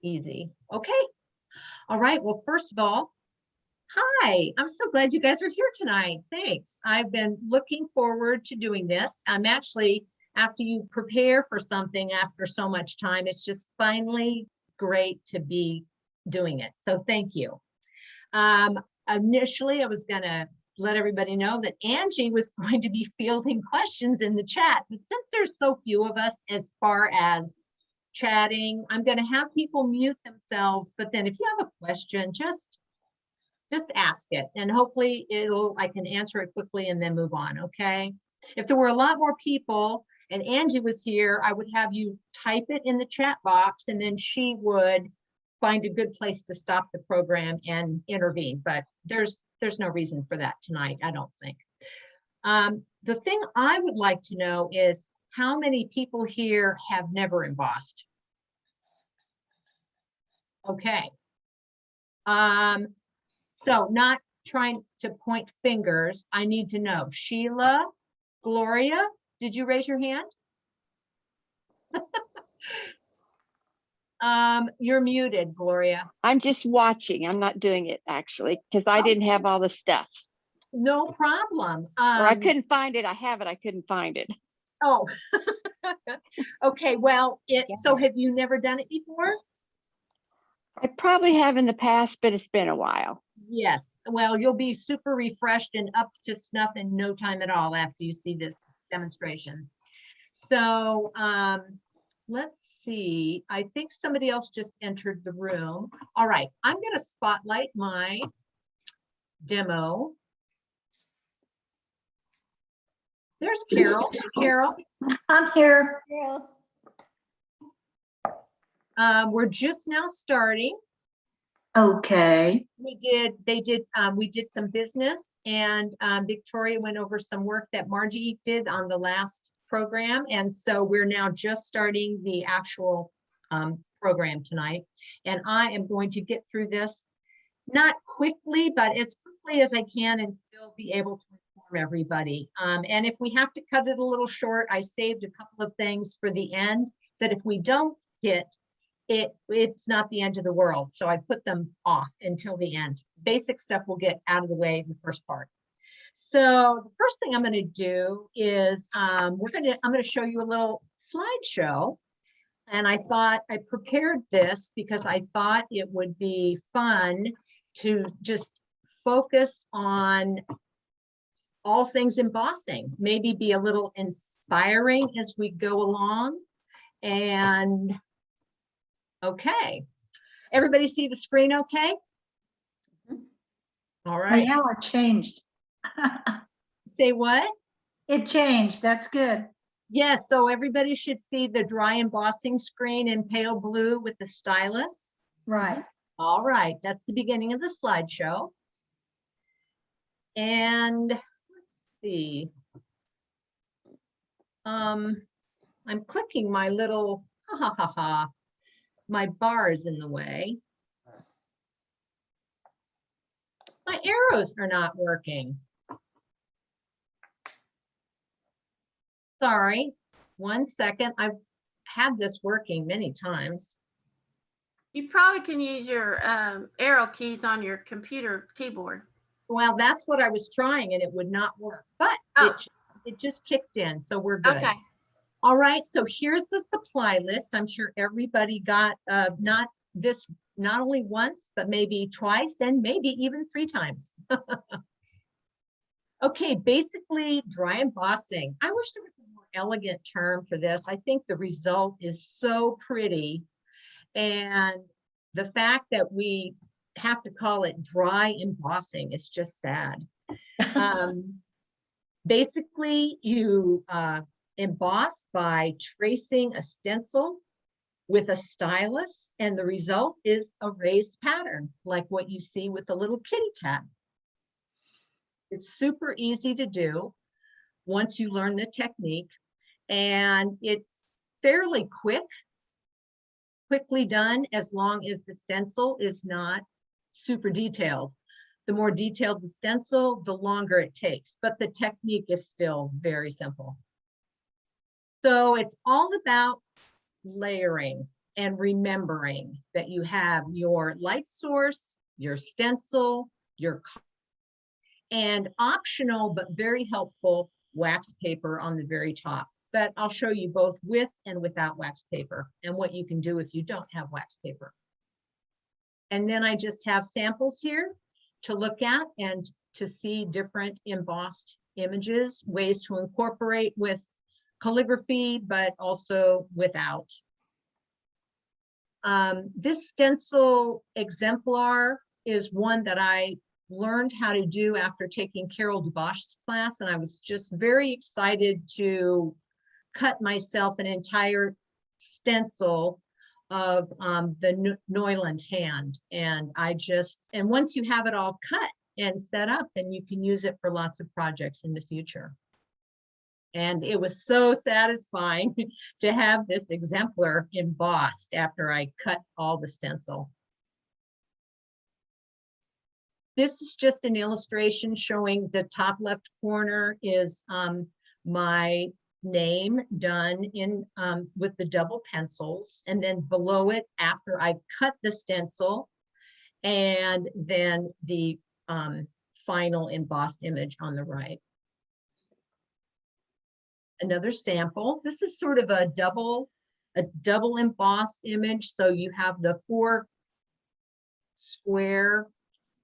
Easy. Okay. All right. Well, first of all, hi. I'm so glad you guys are here tonight. Thanks. I've been looking forward to doing this. I'm actually, after you prepare for something after so much time, it's just finally great to be doing it. So thank you. Initially, I was going to let everybody know that Angie was going to be fielding questions in the chat. But since there's so few of us as far as chatting, I'm going to have people mute themselves. But then if you have a question, just ask it, and hopefully I can answer it quickly and then move on. Okay. If there were a lot more people and Angie was here, I would have you type it in the chat box, and then she would find a good place to stop the program and intervene. But there's no reason for that tonight, I don't think. The thing I would like to know is how many people here have never embossed? Okay. So not trying to point fingers, I need to know. Sheila, Gloria, did you raise your hand? You're muted, Gloria. I'm just watching. I'm not doing it actually, because I didn't have all the stuff. No problem. Or I couldn't find it. I have it. I couldn't find it. Oh, okay. Well, so have you never done it before? I probably have in the past, but it's been a while. Yes. Well, you'll be super refreshed and up to snuff in no time at all after you see this demonstration. So let's see. I think somebody else just entered the room. All right. I'm going to spotlight my demo. There's Carol. Carol. I'm here. We're just now starting. Okay. We did some business, and Victoria went over some work that Margie did on the last program. And so we're now just starting the actual program tonight. And I am going to get through this, not quickly, but as quickly as I can and still be able to inform everybody. And if we have to cut it a little short, I saved a couple of things for the end that if we don't get it's not the end of the world. So I put them off until the end. Basic stuff will get out of the way in the first part. So the first thing I'm going to do is I'm going to show you a little slideshow. And I thought I prepared this because I thought it would be fun to just focus on all things embossing, maybe be a little inspiring as we go along. And okay, everybody see the screen okay? All right. Oh, yeah, it changed. Say what? It changed. That's good. Yes, so everybody should see the dry embossing screen in pale blue with the stylus. Right. All right, that's the beginning of the slideshow. And let's see. I'm clicking my little, my bar is in the way. My arrows are not working. Sorry, 1 second. I've had this working many times. You probably can use your arrow keys on your computer keyboard. Well, that's what I was trying and it would not work, but it just kicked in, so we're good. Okay. All right, so here's the supply list. I'm sure everybody got not only once, but maybe twice and maybe even 3 times. Okay, basically dry embossing. I wish there was a more elegant term for this. I think the result is so pretty. And the fact that we have to call it dry embossing is just sad. Basically, you emboss by tracing a stencil with a stylus, and the result is a raised pattern, like what you see with the little kitty cat. It's super easy to do once you learn the technique, and it's fairly quickly done as long as the stencil is not super detailed. The more detailed the stencil, the longer it takes, but the technique is still very simple. So it's all about layering. and remembering that you have your light source, your stencil, and optional but very helpful wax paper on the very top. But I'll show you both with and without wax paper and what you can do if you don't have wax paper. And then I just have samples here to look at and to see different embossed images, ways to incorporate with calligraphy, but also without. This stencil exemplar is one that I learned how to do after taking Carol Dubosch's class, and I was just very excited to cut myself an entire stencil of the Neuland hand. And once you have it all cut and set up, then you can use it for lots of projects in the future. And it was so satisfying to have this exemplar embossed after I cut all the stencil. This is just an illustration showing the top left corner is my name done in with the double pencils, and then below it after I've cut the stencil, and then the final embossed image on the right. Another sample. This is sort of a double embossed image. So you have the 4 square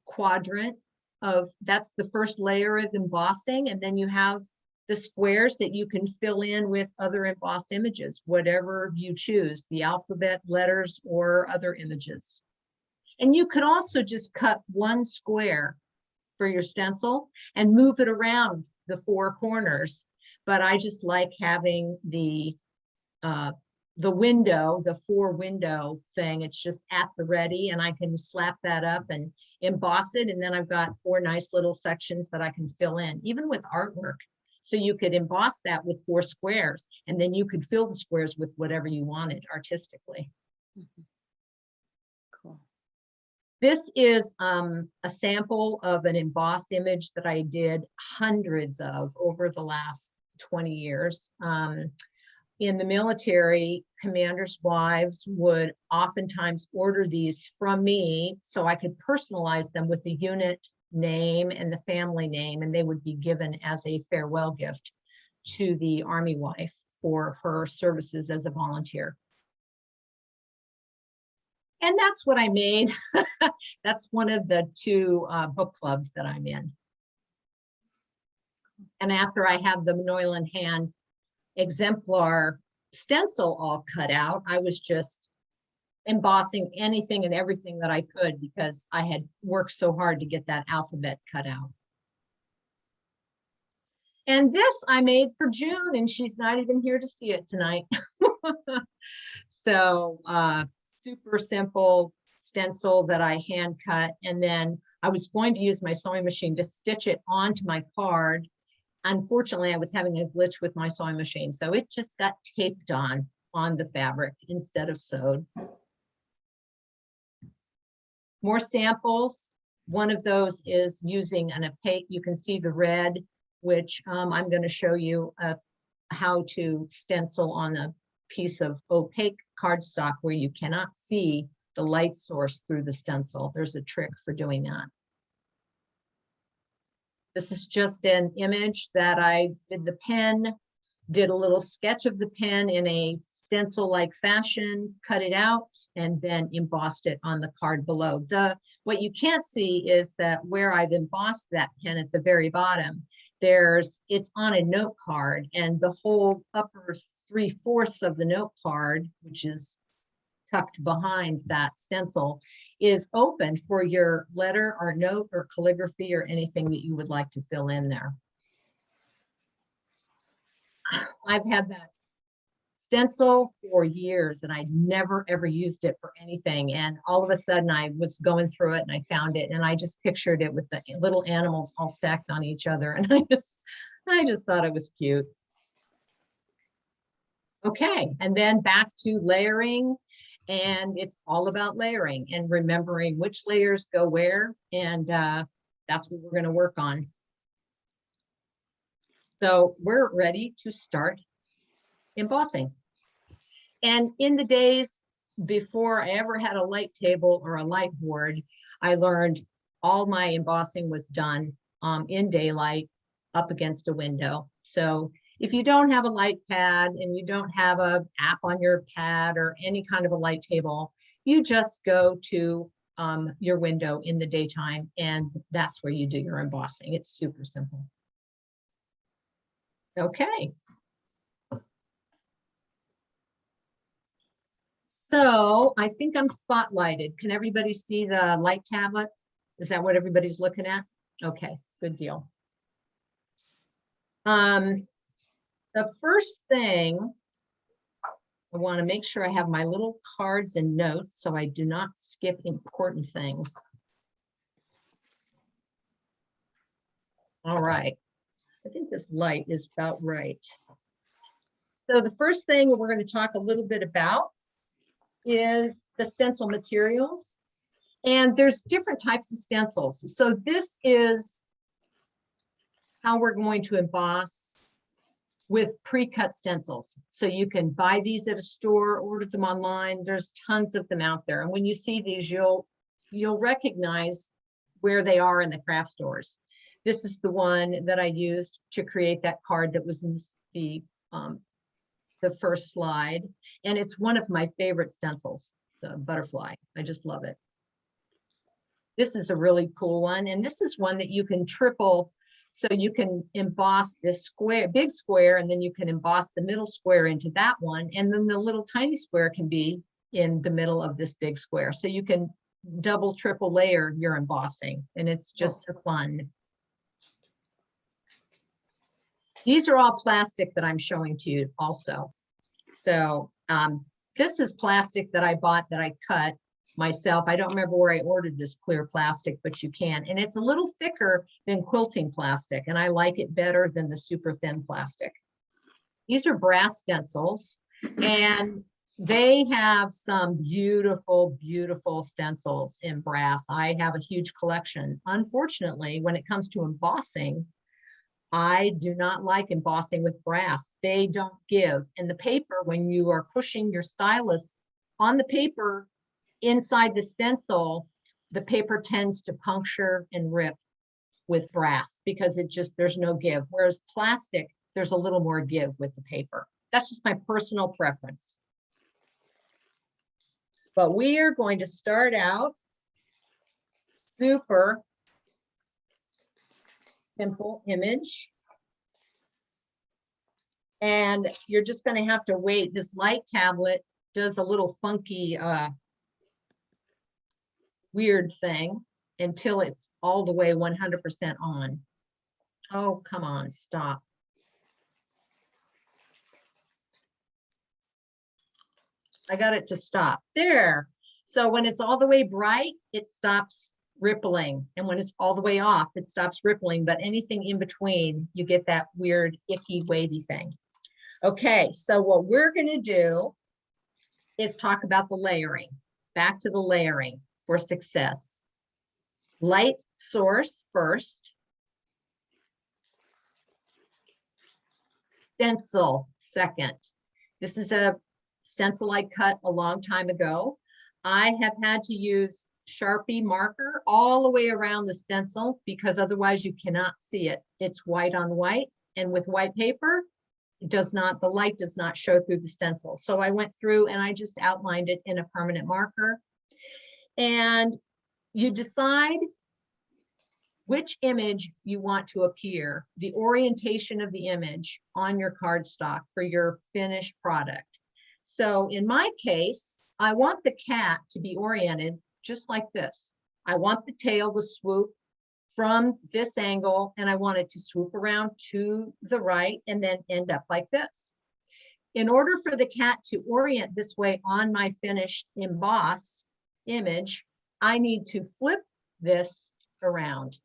quadrant of, that's the first layer of embossing, and then you have the squares that you can fill in with other embossed images, whatever you choose, the alphabet, letters, or other images. And you could also just cut 1 square for your stencil and move it around the 4 corners. But I just like having the window, the 4 window thing. It's just at the ready, and I can slap that up and emboss it. And then I've got 4 nice little sections that I can fill in, even with artwork. So you could emboss that with 4 squares, and then you could fill the squares with whatever you wanted artistically. Cool. This is a sample of an embossed image that I did hundreds of over the last 20 years. In the military, commanders' wives would oftentimes order these from me so I could personalize them with the unit name and the family name, and they would be given as a farewell gift to the Army wife for her services as a volunteer. And that's what I made. That's one of the 2 book clubs that I'm in. And after I have the Neuland hand exemplar stencil all cut out, I was just embossing anything and everything that I could because I had worked so hard to get that alphabet cut out. And this I made for June, and she's not even here to see it tonight. So super simple stencil that I hand cut, and then I was going to use my sewing machine to stitch it onto my card. Unfortunately, I was having a glitch with my sewing machine, so it just got taped on the fabric instead of sewed. More samples. One of those is using an opaque, you can see the red, which I'm going to show you how to stencil on a piece of opaque cardstock where you cannot see the light source through the stencil. There's a trick for doing that. This is just an image that I did the pen, did a little sketch of the pen in a stencil-like fashion, cut it out, and then embossed it on the card below. What you can't see is that where I've embossed that pen at the very bottom, it's on a note card, and the whole upper 3/4 of the note card, which is tucked behind that stencil, is open for your letter or note or calligraphy or anything that you would like to fill in there. I've had that stencil for years and I never ever used it for anything, and all of a sudden I was going through it and I found it, and I just pictured it with the little animals all stacked on each other, and I just thought it was cute. Okay, and then back to layering, and it's all about layering and remembering which layers go where, and that's what we're going to work on. So we're ready to start embossing. And in the days before I ever had a light table or a light board, I learned all my embossing was done in daylight up against a window. So if you don't have a light pad and you don't have a app on your pad or any kind of a light table, you just go to your window in the daytime, and that's where you do your embossing. It's super simple. Okay. So I think I'm spotlighted. Can everybody see the light tablet? Is that what everybody's looking at? Okay, good deal. The first thing, I want to make sure I have my little cards and notes so I do not skip important things. All right. I think this light is about right. So the first thing we're going to talk a little bit about is the stencil materials. And there's different types of stencils. So this is how we're going to emboss with pre-cut stencils. So you can buy these at a store, order them online. There's tons of them out there. And when you see these, you'll recognize where they are in the craft stores. This is the one that I used to create that card that was in the first slide. And it's one of my favorite stencils, the butterfly. I just love it. This is a really cool one. And this is one that you can triple. So you can emboss this square, big square, and then you can emboss the middle square into that one. And then the little tiny square can be in the middle of this big square. So you can double, triple layer your embossing, and it's just fun. These are all plastic that I'm showing to you also. So this is plastic that I bought that I cut myself. I don't remember where I ordered this clear plastic, but you can. And it's a little thicker than quilting plastic, and I like it better than the super thin plastic. These are brass stencils, and they have some beautiful, beautiful stencils in brass. I have a huge collection. Unfortunately, when it comes to embossing, I do not like embossing with brass. They don't give. And the paper, when you are pushing your stylus on the paper inside the stencil, the paper tends to puncture and rip with brass because there's no give. Whereas plastic, there's a little more give with the paper. That's just my personal preference. But we are going to start out super simple image. And you're just going to have to wait. This light tablet does a little funky, weird thing until it's all the way 100% on. Oh, come on, stop. I got it to stop there. So when it's all the way bright, it stops rippling. And when it's all the way off, it stops rippling. But anything in between, you get that weird, icky, wavy thing. Okay, so what we're going to do is talk about the layering. Back to the layering for success. Light source first. Stencil second. This is a stencil I cut a long time ago. I have had to use Sharpie marker all the way around the stencil because otherwise you cannot see it. It's white on white, and with white paper, the light does not show through the stencil. So I went through and I just outlined it in a permanent marker. And you decide which image you want to appear, the orientation of the image on your cardstock for your finished product. So in my case, I want the cat to be oriented just like this. I want the tail to swoop from this angle, and I want it to swoop around to the right and then end up like this. In order for the cat to orient this way on my finished embossed image, I need to flip this around.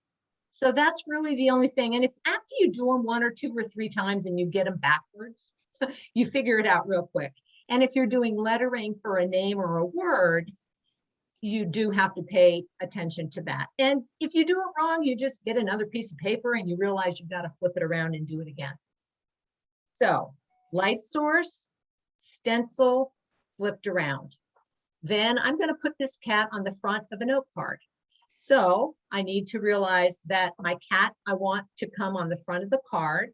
So that's really the only thing. And if after you do them 1 or 2 or 3 times and you get them backwards, you figure it out real quick. And if you're doing lettering for a name or a word, you do have to pay attention to that. And if you do it wrong, you just get another piece of paper and you realize you've got to flip it around and do it again. So light source, stencil, flipped around. Then I'm going to put this cat on the front of a note card. So I need to realize that my cat, I want to come on the front of the card.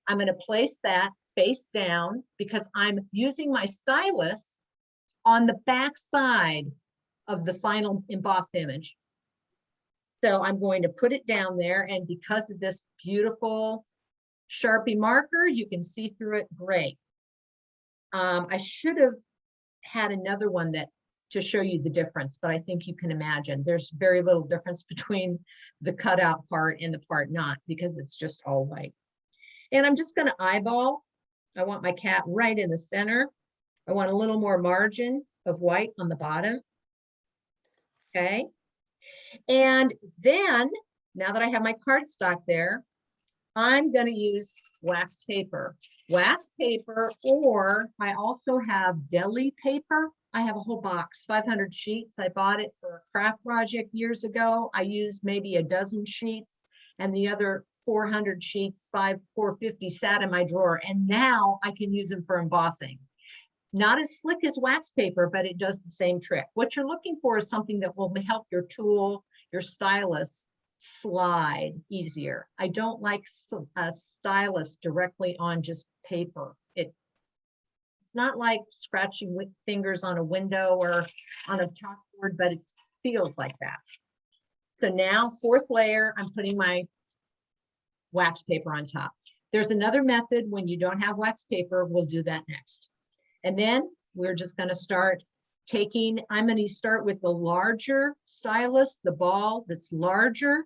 I'm going to place that face down because I'm using my stylus on the back side of the final embossed image. So I'm going to put it down there, and because of this beautiful Sharpie marker, you can see through it great. I should have had another one that to show you the difference, but I think you can imagine there's very little difference between the cutout part and the part not, because it's just all white. And I'm just going to eyeball. I want my cat right in the center. I want a little more margin of white on the bottom. Okay. And then, now that I have my cardstock there, I'm going to use wax paper. Wax paper, or I also have deli paper. I have a whole box, 500 sheets. I bought it for a craft project years ago. I used maybe a dozen sheets, and the other 400 sheets, 450 sat in my drawer. And now I can use them for embossing. Not as slick as wax paper, but it does the same trick. What you're looking for is something that will help your tool, your stylus, slide easier. I don't like a stylus directly on just paper. It's not like scratching with fingers on a window or on a chalkboard, but it feels like that. So now, fourth layer, I'm putting my wax paper on top. There's another method when you don't have wax paper. We'll do that next. And then we're just going to start taking, I'm going to start with the larger stylus, the ball that's larger,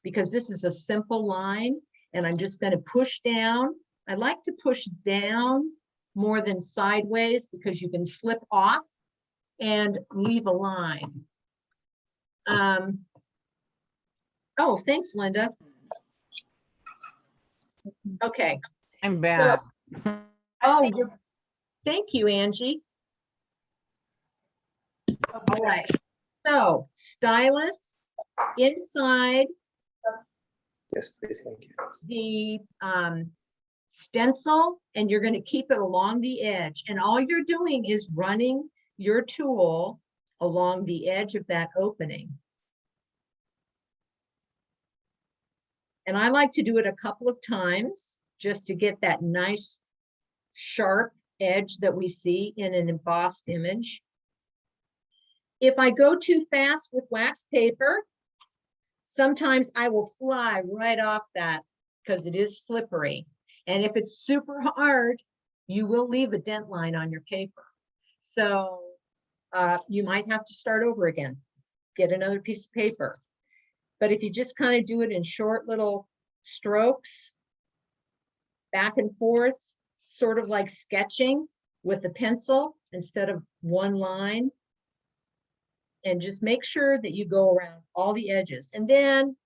because this is a simple line, and I'm just going to push down. I like to push down more than sideways because you can slip off and leave a line. Oh, thanks, Linda. Okay. I'm back. Oh, thank you, Angie. All right. So stylus inside Yes, please, thank you. the stencil, and you're going to keep it along the edge. And all you're doing is running your tool along the edge of that opening. And I like to do it a couple of times just to get that nice sharp edge that we see in an embossed image. If I go too fast with wax paper, sometimes I will fly right off that because it is slippery. And if it's super hard, you will leave a dent line on your paper. So you might have to start over again, get another piece of paper. But if you just kind of do it in short little strokes, back and forth, sort of like sketching with a pencil instead of one line, and just make sure that you go around all the edges. And then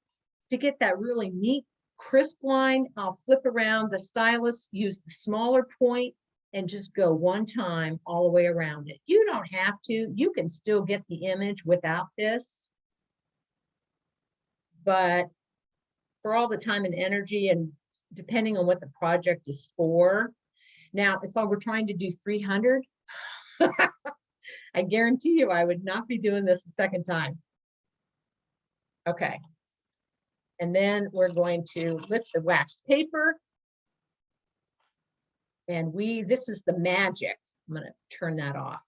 to get that really neat, crisp line, I'll flip around the stylus, use the smaller point, and just go one time all the way around it. You don't have to. You can still get the image without this. But for all the time and energy, and depending on what the project is for. Now, if I were trying to do 300, I guarantee you I would not be doing this a second time. Okay. And then we're going to lift the wax paper. And this is the magic. I'm going to turn that off,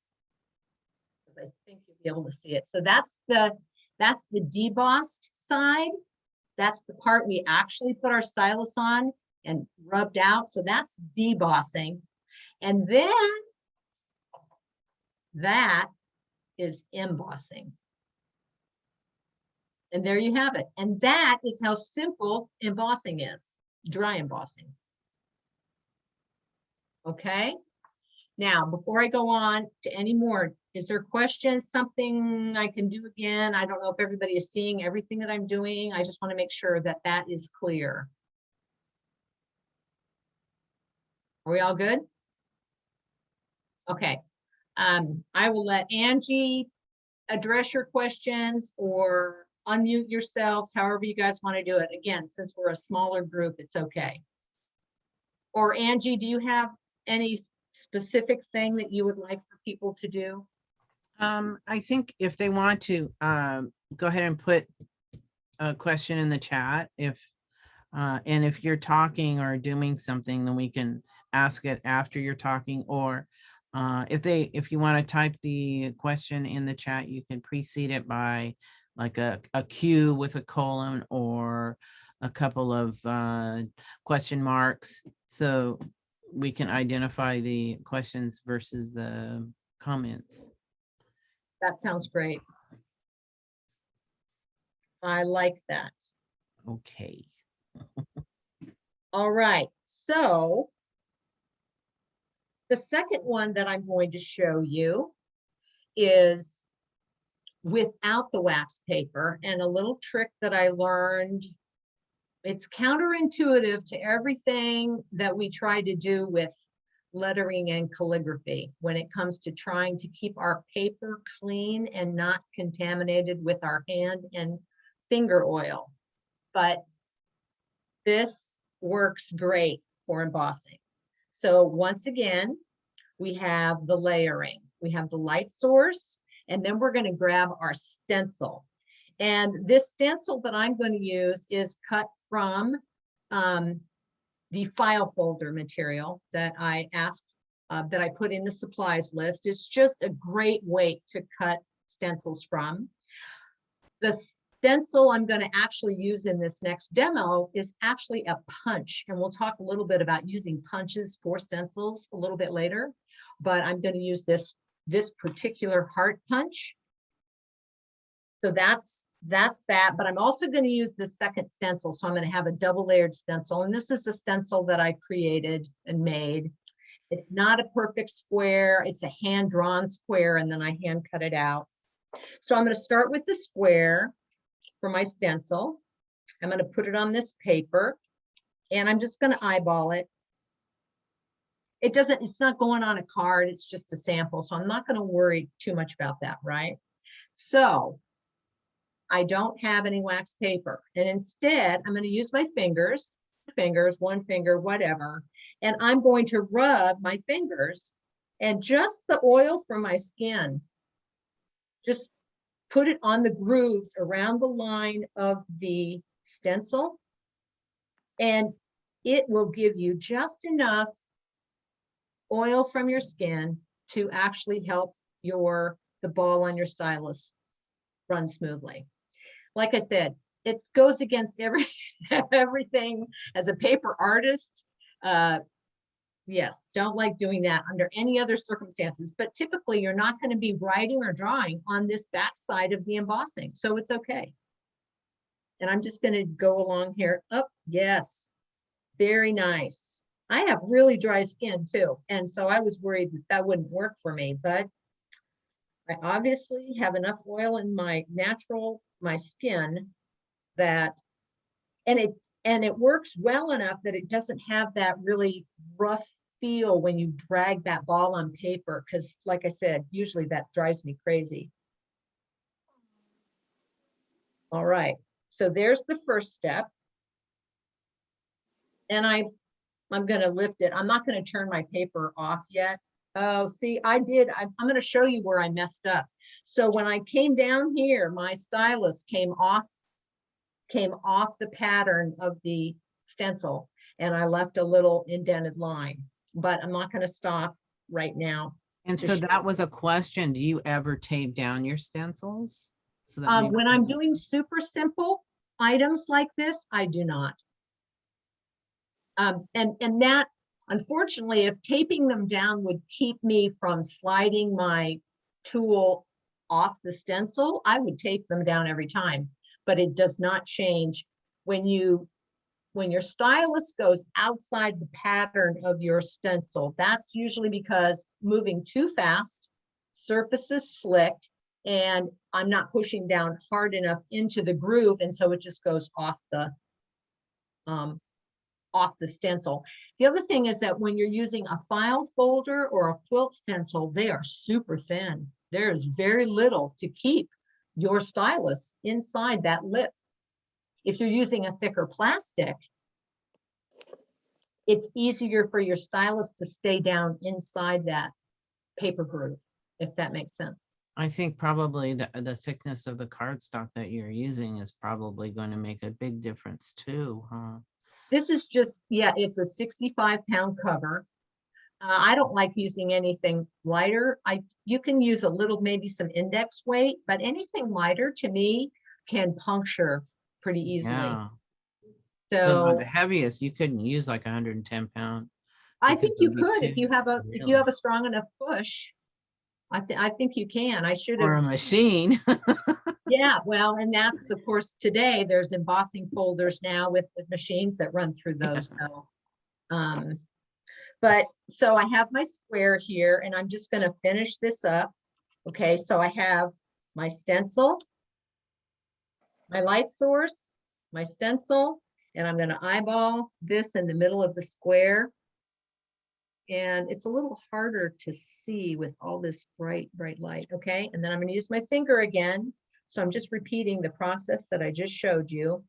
because I think you'll be able to see it. So that's the debossed side. That's the part we actually put our stylus on and rubbed out. So that's debossing. And then that is embossing. And there you have it. And that is how simple embossing is, dry embossing. Okay. Now, before I go on to any more, is there questions, something I can do again? I don't know if everybody is seeing everything that I'm doing. I just want to make sure that that is clear. Are we all good? Okay. I will let Angie address your questions or unmute yourselves, however you guys want to do it. Again, since we're a smaller group, it's okay. Or Angie, do you have any specific thing that you would like for people to do? I think if they want to, go ahead and put a question in the chat, and if you're talking or doing something, then we can ask it after you're talking, or if you want to type the question in the chat, you can precede it by like a Q with a colon or a couple of question marks, so we can identify the questions versus the comments. That sounds great. I like that. Okay. All right, so the second one that I'm going to show you is without the wax paper, and a little trick that I learned. It's counterintuitive to everything that we try to do with lettering and calligraphy when it comes to trying to keep our paper clean and not contaminated with our hand and finger oil. But this works great for embossing. So once again, we have the layering, we have the light source, and then we're going to grab our stencil. And this stencil that I'm going to use is cut from the file folder material that I asked, that I put in the supplies list. It's just a great way to cut stencils from. The stencil I'm going to actually use in this next demo is actually a punch, and we'll talk a little bit about using punches for stencils a little bit later, but I'm going to use this particular heart punch. So that's that, but I'm also going to use the second stencil. So I'm going to have a double layered stencil, and this is a stencil that I created and made. It's not a perfect square, it's a hand drawn square, and then I hand cut it out. So I'm going to start with the square for my stencil. I'm going to put it on this paper, and I'm just going to eyeball it. It's not going on a card, it's just a sample, so I'm not going to worry too much about that, right? So I don't have any wax paper, and instead I'm going to use my fingers, one finger, whatever, and I'm going to rub my fingers and just the oil from my skin, just put it on the grooves around the line of the stencil, and it will give you just enough oil from your skin to actually help the ball on your stylus run smoothly. Like I said, it goes against everything as a paper artist. Yes, don't like doing that under any other circumstances, but typically you're not going to be writing or drawing on this back side of the embossing, so it's okay. And I'm just going to go along here. Oh, yes, very nice. I have really dry skin too, and so I was worried that wouldn't work for me, but I obviously have enough oil in my skin that, and it works well enough that it doesn't have that really rough feel when you drag that ball on paper, because like I said, usually that drives me crazy. All right, so there's the first step. And I'm going to lift it. I'm not going to turn my paper off yet. Oh, see, I'm going to show you where I messed up. So when I came down here, my stylus came off the pattern of the stencil, and I left a little indented line, but I'm not going to stop right now. And so that was a question. Do you ever tape down your stencils? So that When I'm doing super simple items like this, I do not. And that, unfortunately, if taping them down would keep me from sliding my tool off the stencil, I would tape them down every time, but it does not change when your stylus goes outside the pattern of your stencil. That's usually because moving too fast, surface is slick, and I'm not pushing down hard enough into the groove, and so it just goes off the stencil. The other thing is that when you're using a file folder or a quilt stencil, they are super thin. There's very little to keep your stylus inside that lip. If you're using a thicker plastic, it's easier for your stylus to stay down inside that paper groove, if that makes sense. I think probably the thickness of the cardstock that you're using is probably going to make a big difference too, huh? This is just, yeah, it's a 65-pound cover. I don't like using anything lighter. You can use a little, maybe some index weight, but anything lighter to me can puncture pretty easily. Yeah. So So the heaviest, you couldn't use like 110-pound. I because think it you would be could if too- you have a really? strong enough push. I think you can. I should Or have. a machine. Yeah, well, and that's of course today there's embossing folders now with the machines that run through those. So, but so I have my square here and I'm just going to finish this up. Okay, so I have my stencil, my light source, my stencil, and I'm going to eyeball this in the middle of the square. And it's a little harder to see with all this bright light. Okay, and then I'm going to use my finger again. So I'm just repeating the process that I just showed you.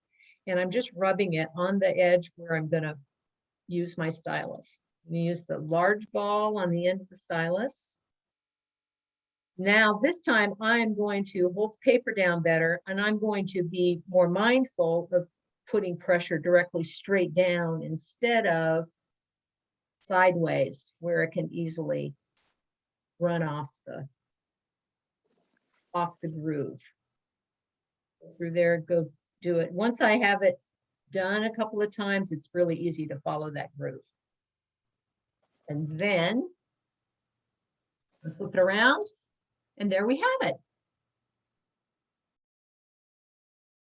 And I'm just rubbing it on the edge where I'm going to use my stylus. I'm going to use the large ball on the end of the stylus. Now, this time I'm going to hold the paper down better, and I'm going to be more mindful of putting pressure directly straight down instead of sideways, where it can easily run off the groove. Go through there, go do it. Once I have it done a couple of times, it's really easy to follow that groove. And then flip it around, and there we have it.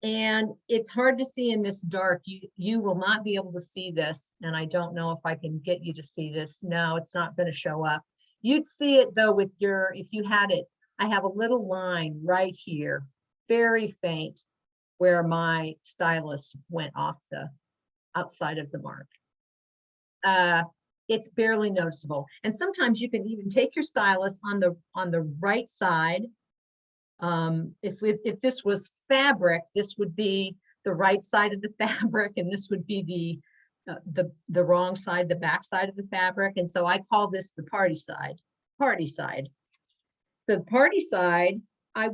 And it's hard to see in this dark. You will not be able to see this, and I don't know if I can get you to see this. No, it's not going to show up. You'd see it though with if you had it. I have a little line right here, very faint, where my stylus went off the outside of the mark. It's barely noticeable. And sometimes you can even take your stylus on the right side. If this was fabric, this would be the right side of the fabric, and this would be the wrong side, the back side of the fabric. And so I call this the party side. So the party side,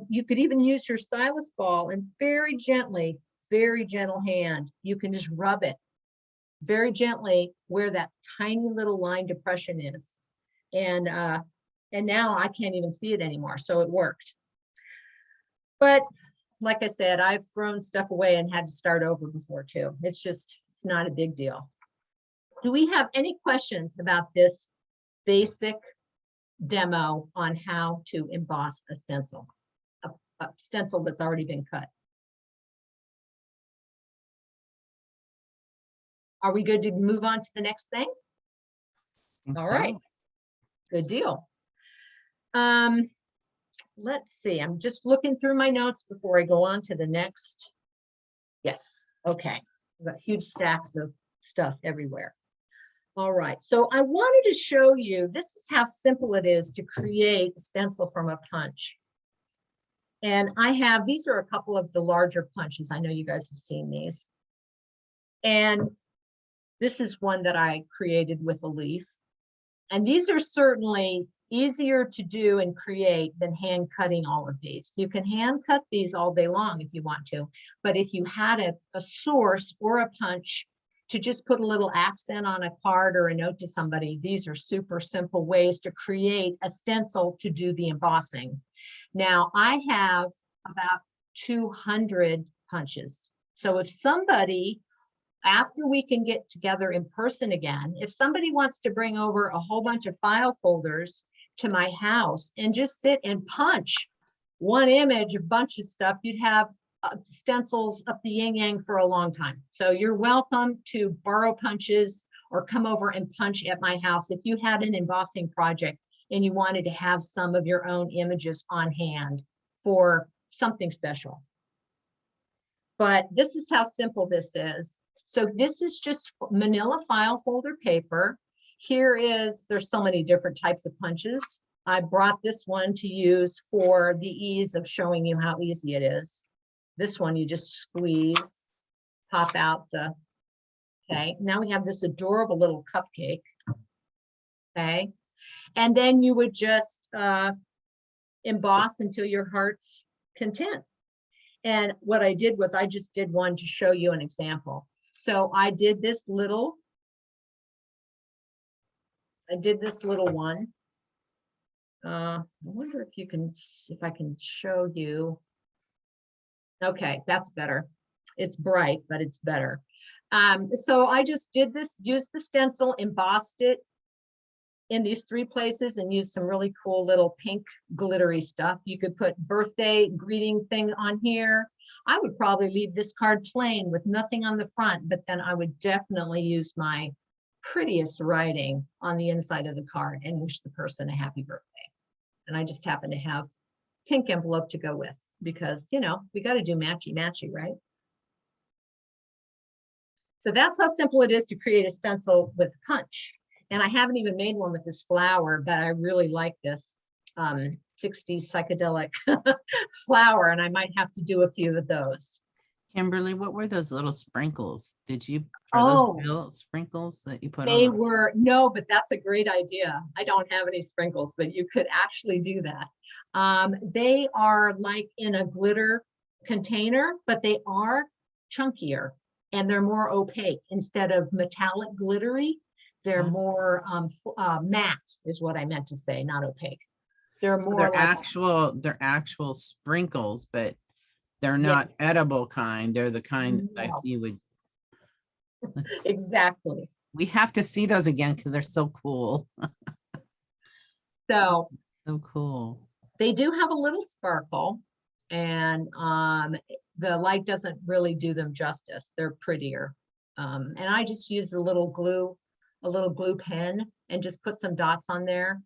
you could even use your stylus ball and very gently, very gentle hand, you can just rub it very gently where that tiny little line depression is. And now I can't even see it anymore. So it worked. But like I said, I've thrown stuff away and had to start over before too. It's not a big deal. Do we have any questions about this basic demo on how to emboss a stencil that's already been cut? Are we good to move on to the next thing? All right, good deal. Let's see, I'm just looking through my notes before I go on to the next. Yes, okay. I've got huge stacks of stuff everywhere. All right, so I wanted to show you, this is how simple it is to create a stencil from a punch. And these are a couple of the larger punches. I know you guys have seen these. And this is one that I created with a leaf. And these are certainly easier to do and create than hand cutting all of these. You can hand cut these all day long if you want to, but if you had a source or a punch to just put a little accent on a card or a note to somebody, these are super simple ways to create a stencil to do the embossing. Now I have about 200 punches. So if somebody, after we can get together in person again, if somebody wants to bring over a whole bunch of file folders to my house and just sit and punch one image, a bunch of stuff, you'd have stencils up the yin yang for a long time. So you're welcome to borrow punches or come over and punch at my house if you had an embossing project and you wanted to have some of your own images on hand for something special. But this is how simple this is. So this is just manila file folder paper. There's so many different types of punches. I brought this one to use for the ease of showing you how easy it is. This one you just squeeze, pop out okay. Now we have this adorable little cupcake, okay. And then you would just emboss until your heart's content. And what I did was I just did one to show you an example. So I did this little one. I wonder if I can show you. Okay, that's better. It's bright, but it's better. So I just did this, used the stencil, embossed it in these 3 places and used some really cool little pink glittery stuff. You could put birthday greeting thing on here. I would probably leave this card plain with nothing on the front, but then I would definitely use my prettiest writing on the inside of the card and wish the person a happy birthday. And I just happen to have pink envelope to go with because, you know, we got to do matchy matchy, right? So that's how simple it is to create a stencil with punch. And I haven't even made one with this flower, but I really like this 60s psychedelic flower, and I might have to do a few of those. Kimberly, what were those little sprinkles? Are Oh. those real sprinkles that you put They on? were, no, but that's a great idea. I don't have any sprinkles, but you could actually do that. They are like in a glitter container, but they are chunkier and they're more opaque instead of metallic glittery. They're Oh. more matte is what I meant to say, not opaque. They're So more they're actual sprinkles, but they're not Yes. edible kind. They're the kind that No. you would. Exactly. We have to see those again because they're so cool. So So cool. they do have a little sparkle, and the light doesn't really do them justice. They're prettier. And I just used a little glue pen and just put some dots on there.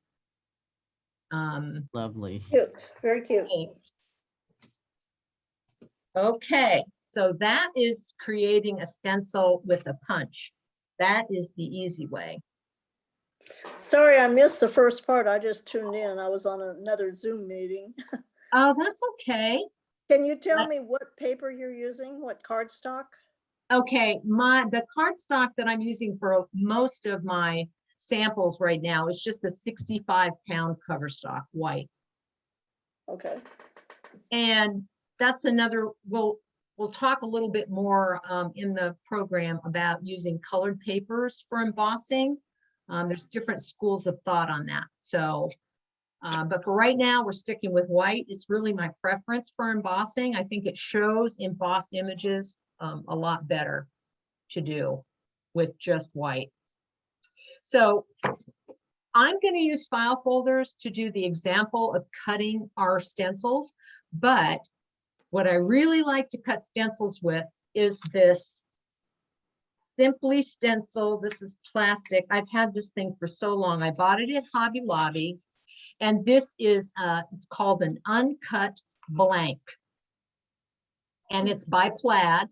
Lovely. Cute, very cute. Okay, so that is creating a stencil with a punch. That is the easy way. Sorry, I missed the first part. I just tuned in. I was on another Zoom meeting. Oh, that's okay. Can you tell me what paper you're using? What cardstock? Okay, the cardstock that I'm using for most of my samples right now is just a 65-pound cover stock, white. Okay. And that's another, we'll talk a little bit more in the program about using colored papers for embossing. There's different schools of thought on that. So, but for right now, we're sticking with white. It's really my preference for embossing. I think it shows embossed images a lot better to do with just white. So I'm going to use file folders to do the example of cutting our stencils, but what I really like to cut stencils with is this Simply Stencil. This is plastic. I've had this thing for so long. I bought it at Hobby Lobby, and this is it's called an uncut blank, and it's by Plaid.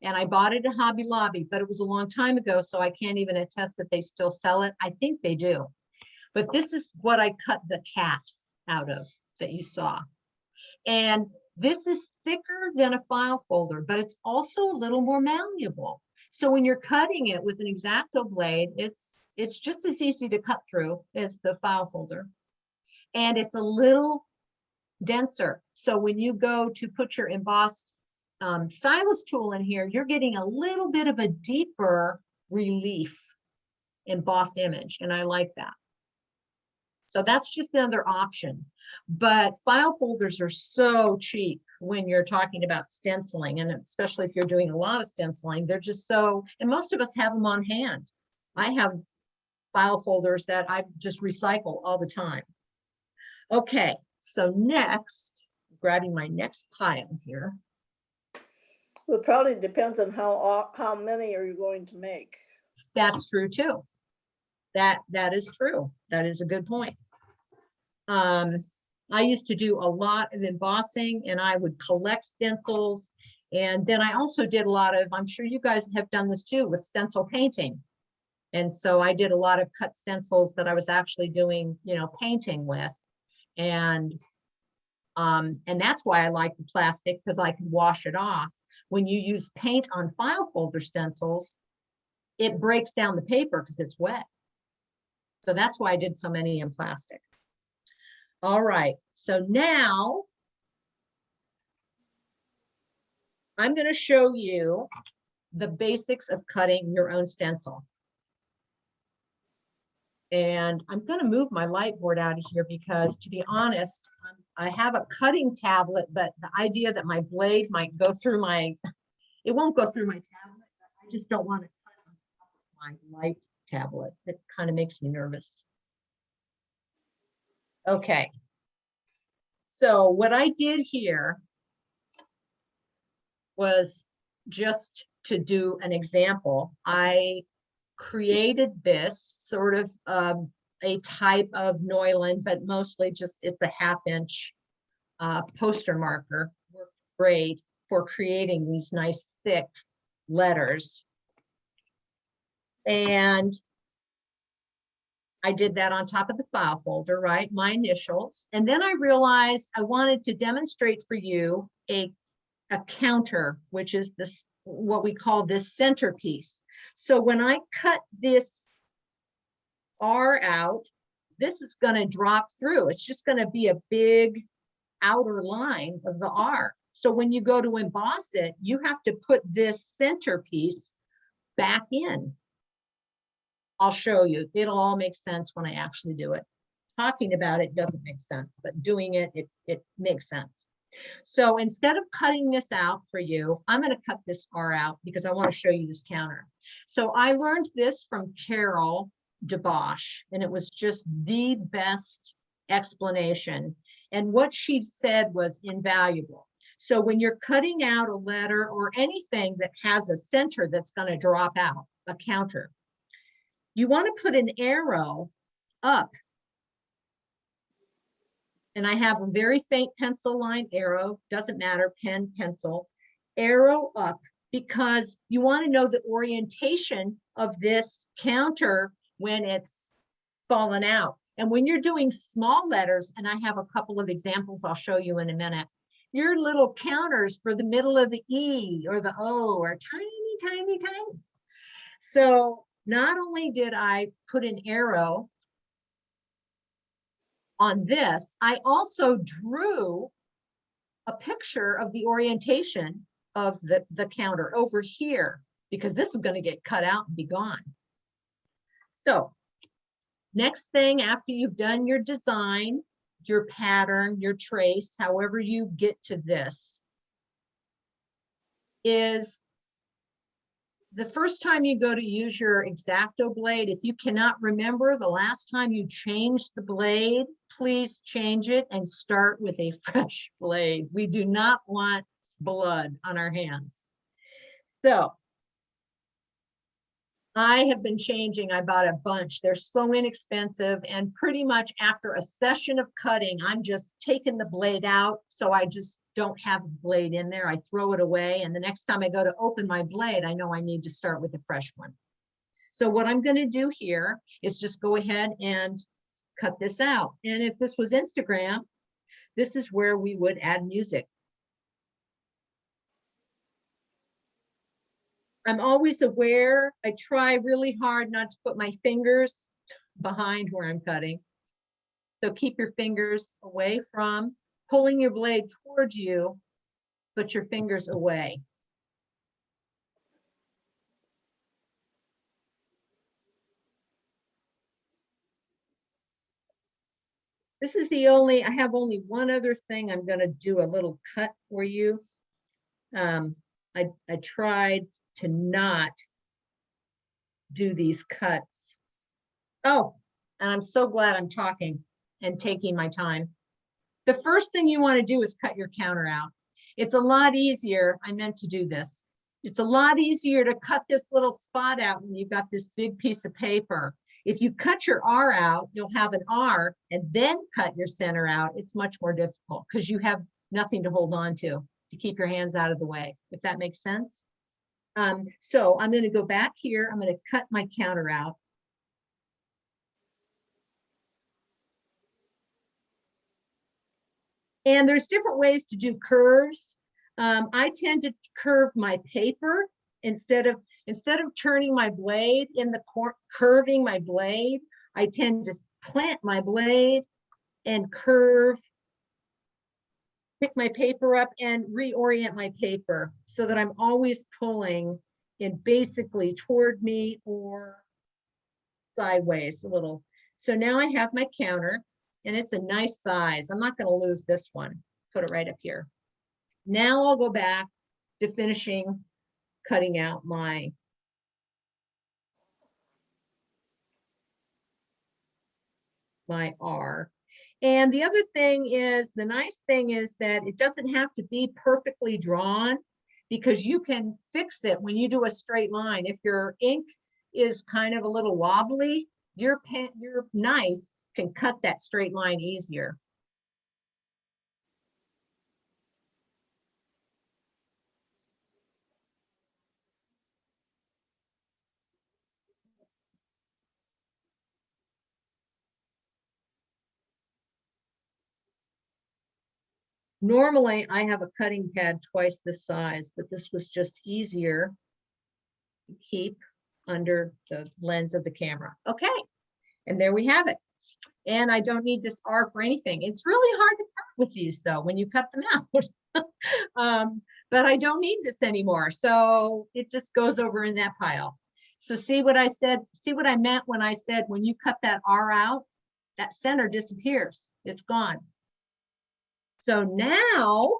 And I bought it at Hobby Lobby, but it was a long time ago, so I can't even attest that they still sell it. I think they do. But this is what I cut the cat out of that you saw. And this is thicker than a file folder, but it's also a little more malleable. So when you're cutting it with an X-Acto blade, it's just as easy to cut through as the file folder. And it's a little denser. So when you go to put your embossed stylus tool in here, you're getting a little bit of a deeper relief embossed image, and I like that. So that's just another option. But file folders are so cheap when you're talking about stenciling, and especially if you're doing a lot of stenciling, they're just so, and most of us have them on hand. I have file folders that I just recycle all the time. Okay, so next, grabbing my next pile here. Well, it probably depends on how many are you going to make. That's true too. That is true. That is a good point. I used to do a lot of embossing, and I would collect stencils. And then I also did a lot of, I'm sure you guys have done this too, with stencil painting. And so I did a lot of cut stencils that I was actually doing, you know, painting with. And that's why I like the plastic, because I could wash it off. When you use paint on file folder stencils, it breaks down the paper because it's wet. So that's why I did so many in plastic. All right, so now I'm going to show you the basics of cutting your own stencil. And I'm going to move my light board out of here because, to be honest, I have a cutting tablet, but the idea that my blade might go through it won't go through my tablet. I just don't want to cut on top of my light tablet. It kind of makes me nervous. Okay. So what I did here was just to do an example. I created this sort of a type of Neuland, but mostly just it's a 1/2 inch poster marker. Worked great for creating these nice thick letters. And I did that on top of the file folder, right? My initials. And then I realized I wanted to demonstrate for you a counter, which is this, what we call this centerpiece. So when I cut this R out, this is going to drop through. It's just going to be a big outer line of the R. So when you go to emboss it, you have to put this centerpiece back in. I'll show you. It'll all make sense when I actually do it. Talking about it doesn't make sense, but doing it, it makes sense. So instead of cutting this out for you, I'm going to cut this R out because I want to show you this counter. So I learned this from Carol DeBosch, and it was just the best explanation. And what she said was invaluable. So when you're cutting out a letter or anything that has a center that's going to drop out, a counter, you want to put an arrow up. And I have a very faint pencil line arrow, doesn't matter, pen, pencil, arrow up, because you want to know the orientation of this counter when it's fallen out. And when you're doing small letters, and I have a couple of examples I'll show you in a minute, your little counters for the middle of the E or the O are tiny, tiny, tiny. So not only did I put an arrow on this, I also drew a picture of the orientation of the counter over here, because this is going to get cut out and be gone. So next thing, after you've done your design, your pattern, your trace, however you get to this, is the first time you go to use your X-Acto blade, if you cannot remember the last time you changed the blade, please change it and start with a fresh blade. We do not want blood on our hands. So I have been changing. I bought a bunch. They're so inexpensive, and pretty much after a session of cutting, I'm just taking the blade out, so I just don't have the blade in there. I throw it away, and the next time I go to open my blade, I know I need to start with a fresh one. So what I'm going to do here is just go ahead and cut this out. And if this was Instagram, this is where we would add music. I'm always aware. I try really hard not to put my fingers behind where I'm cutting. So keep your fingers away from pulling your blade towards you, but your fingers away. This is the only, I have only one other thing. I'm going to do a little cut for you. I tried to not do these cuts. Oh, and I'm so glad I'm talking and taking my time. The first thing you want to do is cut your counter out. It's a lot easier. I meant to do this. It's a lot easier to cut this little spot out when you've got this big piece of paper. If you cut your R out, you'll have an R and then cut your center out. It's much more difficult because you have nothing to hold on to keep your hands out of the way, if that makes sense. So I'm going to go back here. I'm going to cut my counter out. And there's different ways to do curves. I tend to curve my paper instead of turning my blade in the curving my blade. I tend to plant my blade and curve, pick my paper up and reorient my paper so that I'm always pulling in basically toward me or sideways a little. So now I have my counter and it's a nice size. I'm not going to lose this one. Put it right up here. Now I'll go back to finishing cutting out my R. And the other thing is, the nice thing is that it doesn't have to be perfectly drawn because you can fix it when you do a straight line. If your ink is kind of a little wobbly, your knife can cut that straight line easier. Normally, I have a cutting pad twice this size, but this was just easier to keep under the lens of the camera. Okay, and there we have it. And I don't need this R for anything. It's really hard to cut with these though, when you cut them out. But I don't need this anymore. So it just goes over in that pile. So see what I said, see what I meant when I said, when you cut that R out, that center disappears. It's gone. So now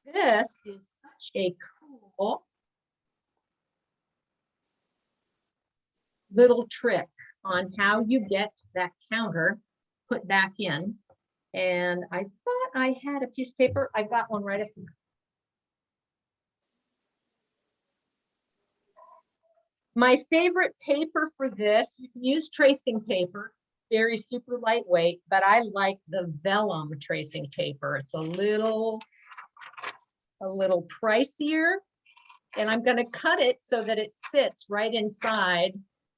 this is such a cool little trick on how you get that counter put back in. And I thought I had a piece of paper. I got one right up here. My favorite paper for this, you can use tracing paper, very super lightweight, but I like the vellum tracing paper. It's a little pricier, and I'm going to cut it so that it sits right inside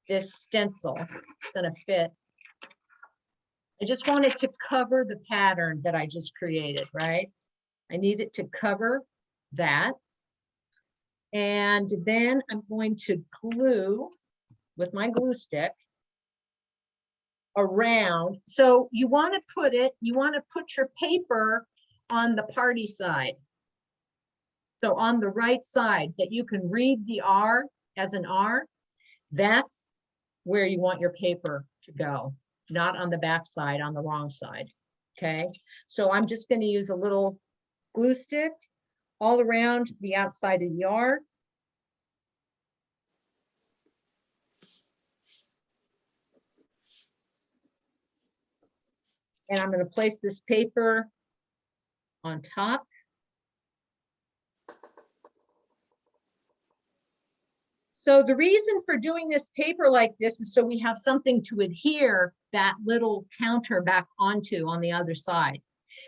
this stencil. It's going to fit. I just want it to cover the pattern that I just created, right? I need it to cover that. And then I'm going to glue with my glue stick around. So you want to put your paper on the party side. So on the right side that you can read the R as an R, that's where you want your paper to go, not on the back side, on the wrong side. Okay, so I'm just going to use a little glue stick all around the outside of the R. And I'm going to place this paper on top. So the reason for doing this paper like this is so we have something to adhere that little counter back onto on the other side.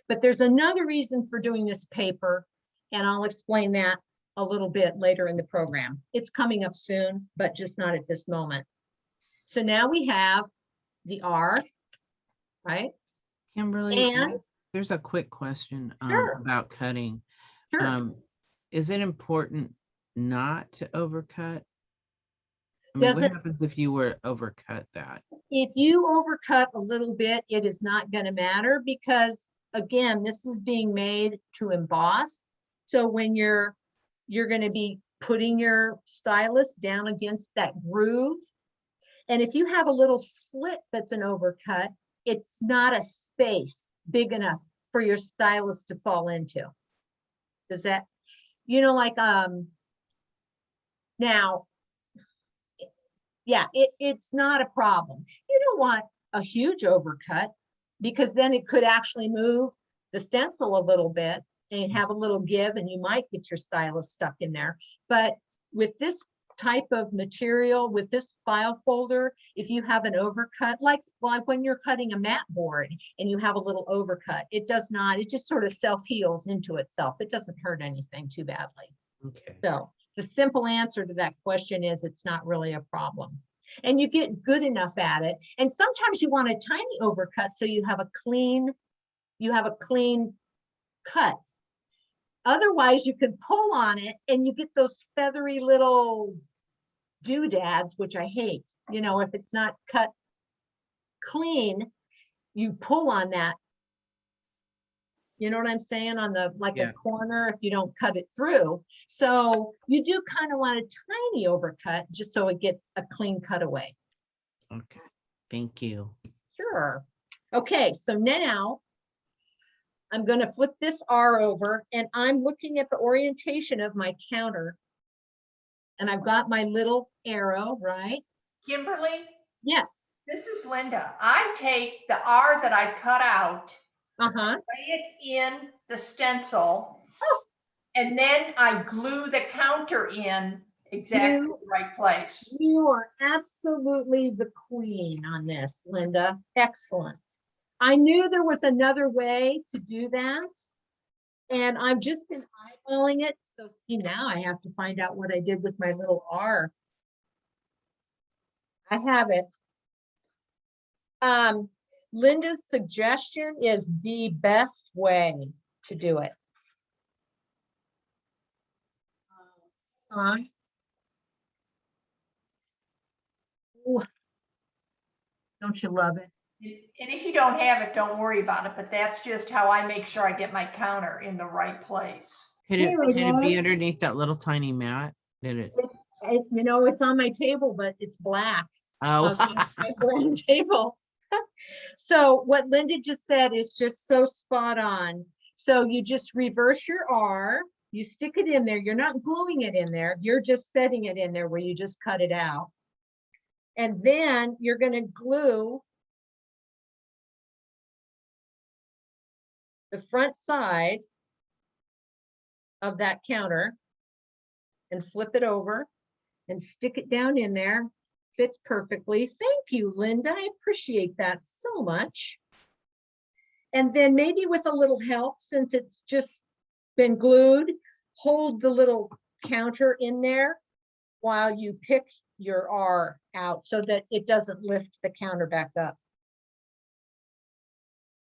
But there's another reason for doing this paper, and I'll explain that a little bit later in the program. It's coming up soon, but just not at this moment. So now we have the R, right? Kimberly, And there's a quick question Sure. about cutting. sure, Is it important not to overcut? I mean, what Doesn't- happens if you were to overcut that? if you overcut a little bit, it is not going to matter because again, this is being made to emboss. So when you're going to be putting your stylus down against that groove, and if you have a little slit that's an overcut, it's not a space big enough for your stylus to fall into. Does that, like now, yeah, it's not a problem. You don't want a huge overcut because then it could actually move the stencil a little bit and have a little give and you might get your stylus stuck in there. But with this type of material, with this file folder, if you have an overcut, like when you're cutting a mat board and you have a little overcut, it just sort of self-heals into itself. It doesn't hurt anything too badly. Okay. So the simple answer to that question is it's not really a problem. And you get good enough at it. And sometimes you want a tiny overcut so you have a clean cut. Otherwise, you can pull on it and you get those feathery little doodads, which I hate. If it's not cut clean, you pull on that You know what I'm saying? On the, like Yeah. a corner, if you don't cut it through. So you do kind of want a tiny overcut just so it gets a clean cutaway. Okay, thank you. Sure. Okay, so now I'm going to flip this R over and I'm looking at the orientation of my counter. And I've got my little arrow, right? Kimberly, Yes. this is Linda. I take the R that I cut out, Uh-huh. lay it in the stencil, and then I glue the counter in exactly You- the right place. You are absolutely the queen on this, Linda. Excellent. I knew there was another way to do that. And I've just been eyeballing it. So see, now I have to find out what I did with my little R. I have it. Linda's suggestion is the best way to do it. Ooh. Don't you love it? And if you don't have it, don't worry about it, but that's just how I make sure I get my counter in the right place. Could Here it it be is. underneath that little tiny mat? Did it? You know, it's on my table, but it's black. Oh, on my brown table. So what Linda just said is just so spot on. So you just reverse your R, you stick it in there. You're not gluing it in there. You're just setting it in there where you just cut it out. And then you're going to glue the front side of that counter and flip it over and stick it down in there. Fits perfectly. Thank you, Linda. I appreciate that so much. And then maybe with a little help, since it's just been glued, hold the little counter in there while you pick your R out so that it doesn't lift the counter back up.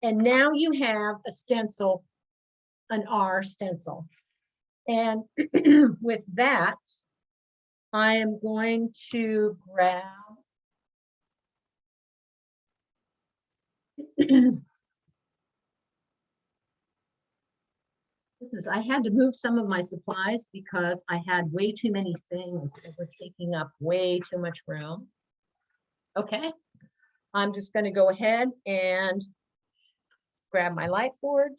And now you have a stencil, an R stencil. And with that, I am going to grab I had to move some of my supplies because I had way too many things that were taking up way too much room. Okay, I'm just going to go ahead and grab my light board.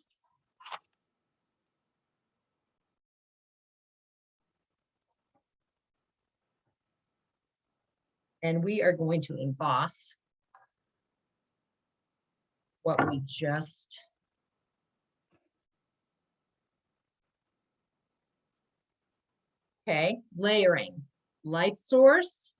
And we are going to emboss what we just okay, layering, light source,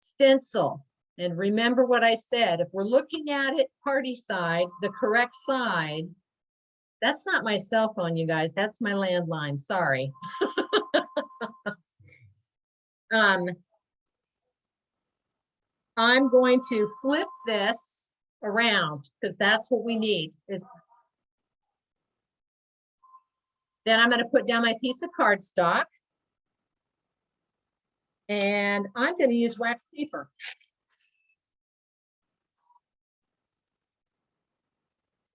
stencil. And remember what I said, if we're looking at it party side, the correct side, that's not my cell phone, you guys, that's my landline, sorry. I'm going to flip this around because that's what we need. Then I'm going to put down my piece of cardstock. And I'm going to use wax paper.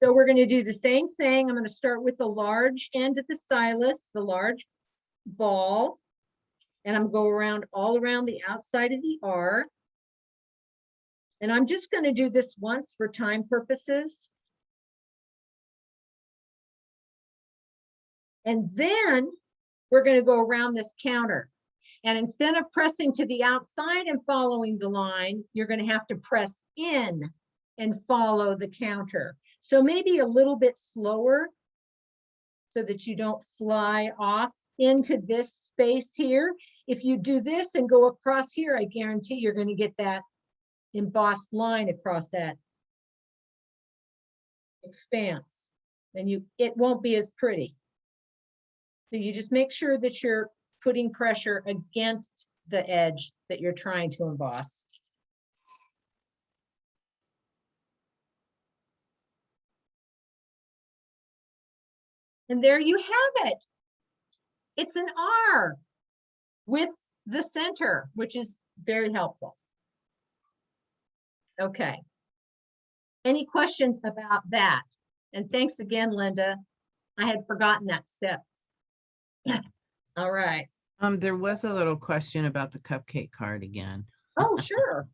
So we're going to do the same thing. I'm going to start with the large end of the stylus, the large ball. And I'm going to go around all around the outside of the R. And I'm just going to do this once for time purposes. And then we're going to go around this counter. And instead of pressing to the outside and following the line, you're going to have to press in and follow the counter. So maybe a little bit slower so that you don't fly off into this space here. If you do this and go across here, I guarantee you're going to get that embossed line across that expanse. And it won't be as pretty. So you just make sure that you're putting pressure against the edge that you're trying to emboss. And there you have it. It's an R with the center, which is very helpful. Okay. Any questions about that? And thanks again, Linda. I had forgotten that step. All right. There was a little question about the cupcake card again. Oh, sure.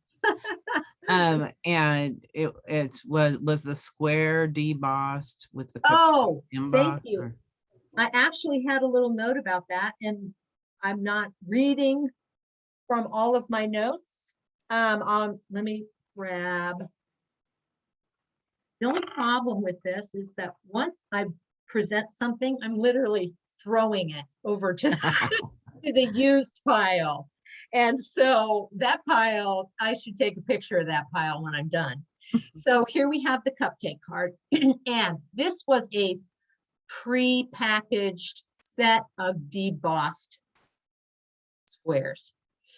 And it was the square debossed with the Oh, thank embossed, you. or- I actually had a little note about that, and I'm not reading from all of my notes. Let me grab. The only problem with this is that once I present something, I'm literally throwing it over to, to the used pile. And so that pile, I should take a picture of that pile when I'm done. So here we have the cupcake card. And this was a pre-packaged set of debossed squares.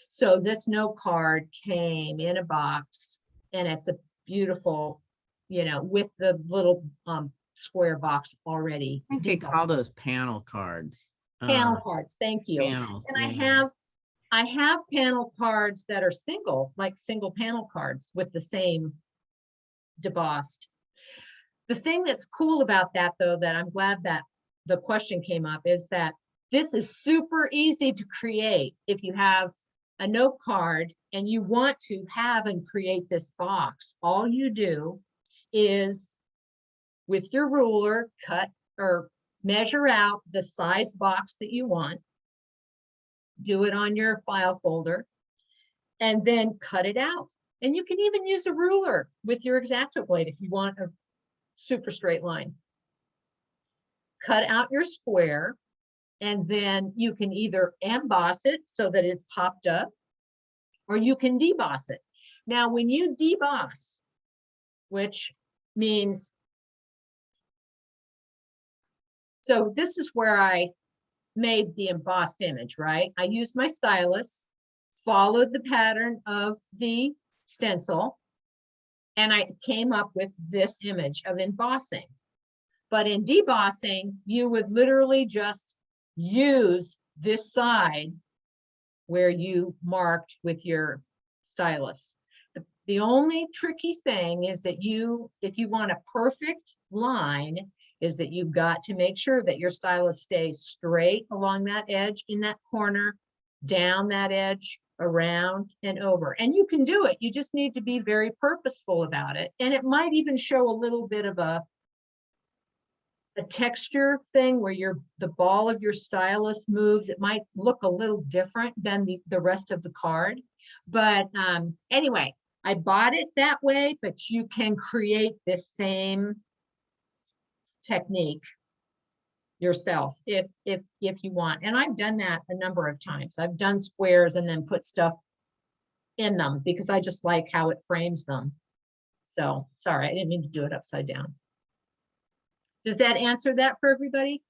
So this note card came in a box, and it's a beautiful, you know, with the little square box already. I think they debossed. call those panel cards. Panel cards, thank you. Panels. And yeah. I have panel cards that are single, like single panel cards with the same debossed. The thing that's cool about that, though, that I'm glad that the question came up, is that this is super easy to create. If you have a note card and you want to have and create this box, all you do is with your ruler, cut or measure out the size box that you want, do it on your file folder, and then cut it out. And you can even use a ruler with your X-Acto blade if you want a super straight line. Cut out your square, and then you can either emboss it so that it's popped up, or you can deboss it. Now, when you deboss, which means, so this is where I made the embossed image, right? I used my stylus, followed the pattern of the stencil, and I came up with this image of embossing. But in debossing, you would literally just use this side where you marked with your stylus. The only tricky thing is that if you want a perfect line, is that you've got to make sure that your stylus stays straight along that edge in that corner, down that edge, around and over. And you can do it. You just need to be very purposeful about it. And it might even show a little bit of a texture thing where the ball of your stylus moves. It might look a little different than the rest of the card. But anyway, I bought it that way, but you can create this same technique yourself if you want. And I've done that a number of times. I've done squares and then put stuff in them because I just like how it frames them. So sorry, I didn't mean to do it upside down. Does that answer that for everybody?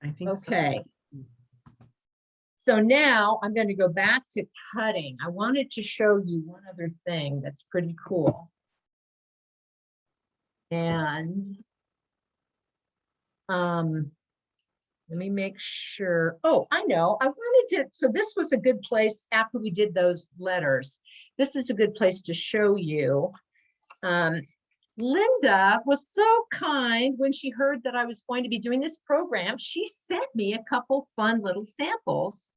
I think so. Okay. So now I'm going to go back to cutting. I wanted to show you one other thing that's pretty cool. And let me make sure. Oh, I know. I wanted to, so this was a good place after we did those letters. This is a good place to show you. Linda was so kind when she heard that I was going to be doing this program. She sent me a couple fun little samples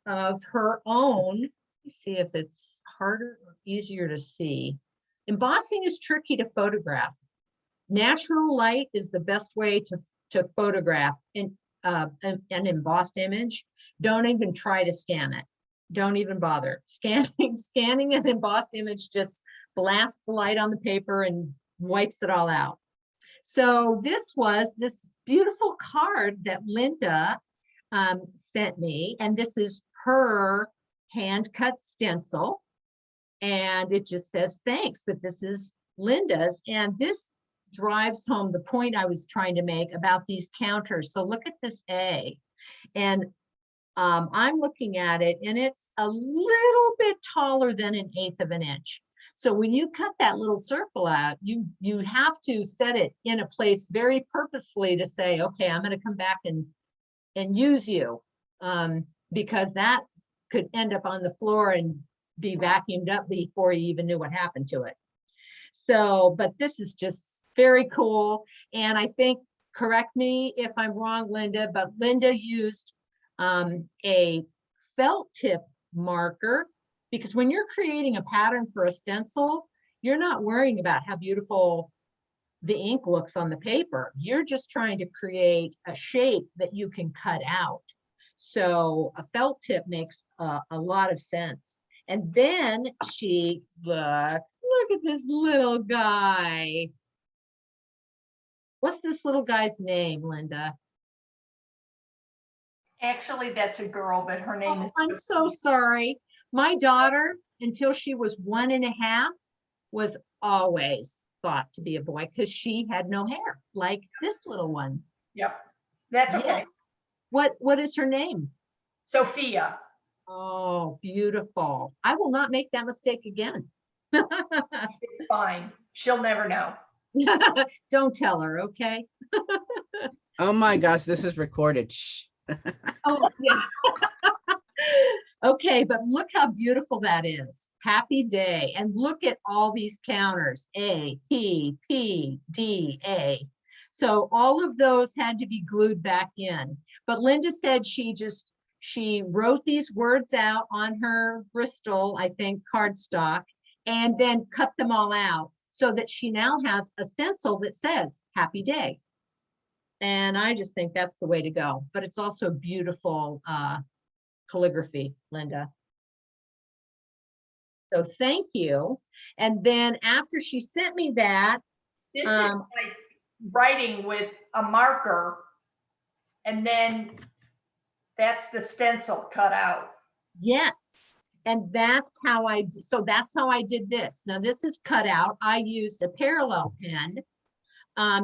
of her own. Let me see if it's harder or easier to see. Embossing is tricky to photograph. Natural light is the best way to photograph an embossed image. Don't even try to scan it. Don't even bother. Scanning an embossed image just blasts the light on the paper and wipes it all out. So this was this beautiful card that Linda sent me, and this is her hand cut stencil, and it just says thanks, but this is Linda's, and this drives home the point I was trying to make about these counters. So look at this A, and I'm looking at it, and it's a little bit taller than 1/8 of an inch. So when you cut that little circle out, you have to set it in a place very purposefully to say, okay, I'm going to come back and use you, because that could end up on the floor and be vacuumed up before you even knew what happened to it. So, but this is just very cool. And I think, correct me if I'm wrong, Linda, but Linda used a felt tip marker, because when you're creating a pattern for a stencil, you're not worrying about how beautiful the ink looks on the paper. You're just trying to create a shape that you can cut out. So a felt tip makes a lot of sense. And then she, look at this little guy. What's this little guy's name, Linda? Actually, that's a girl, but her name Oh, is. I'm so sorry. My daughter, until she was 1.5, was always thought to be a boy because she had no hair, like this little one. Yep, that's okay. Yes. What is her name? Sophia. Oh, beautiful. I will not make that mistake again. It's fine. She'll never know. Don't tell her, okay? Oh my gosh, this is recorded. Shh. Oh, yeah. Okay, but look how beautiful that is. Happy day. And look at all these counters, A, P, P, D, A. So all of those had to be glued back in. But Linda said she wrote these words out on her Bristol, I think, cardstock, and then cut them all out so that she now has a stencil that says happy day. And I just think that's the way to go. But it's also beautiful calligraphy, Linda. So thank you. And then after she sent me that, This is like writing with a marker, and then that's the stencil cut out. yes, and that's how that's how I did this. Now this is cut out. I used a parallel pen.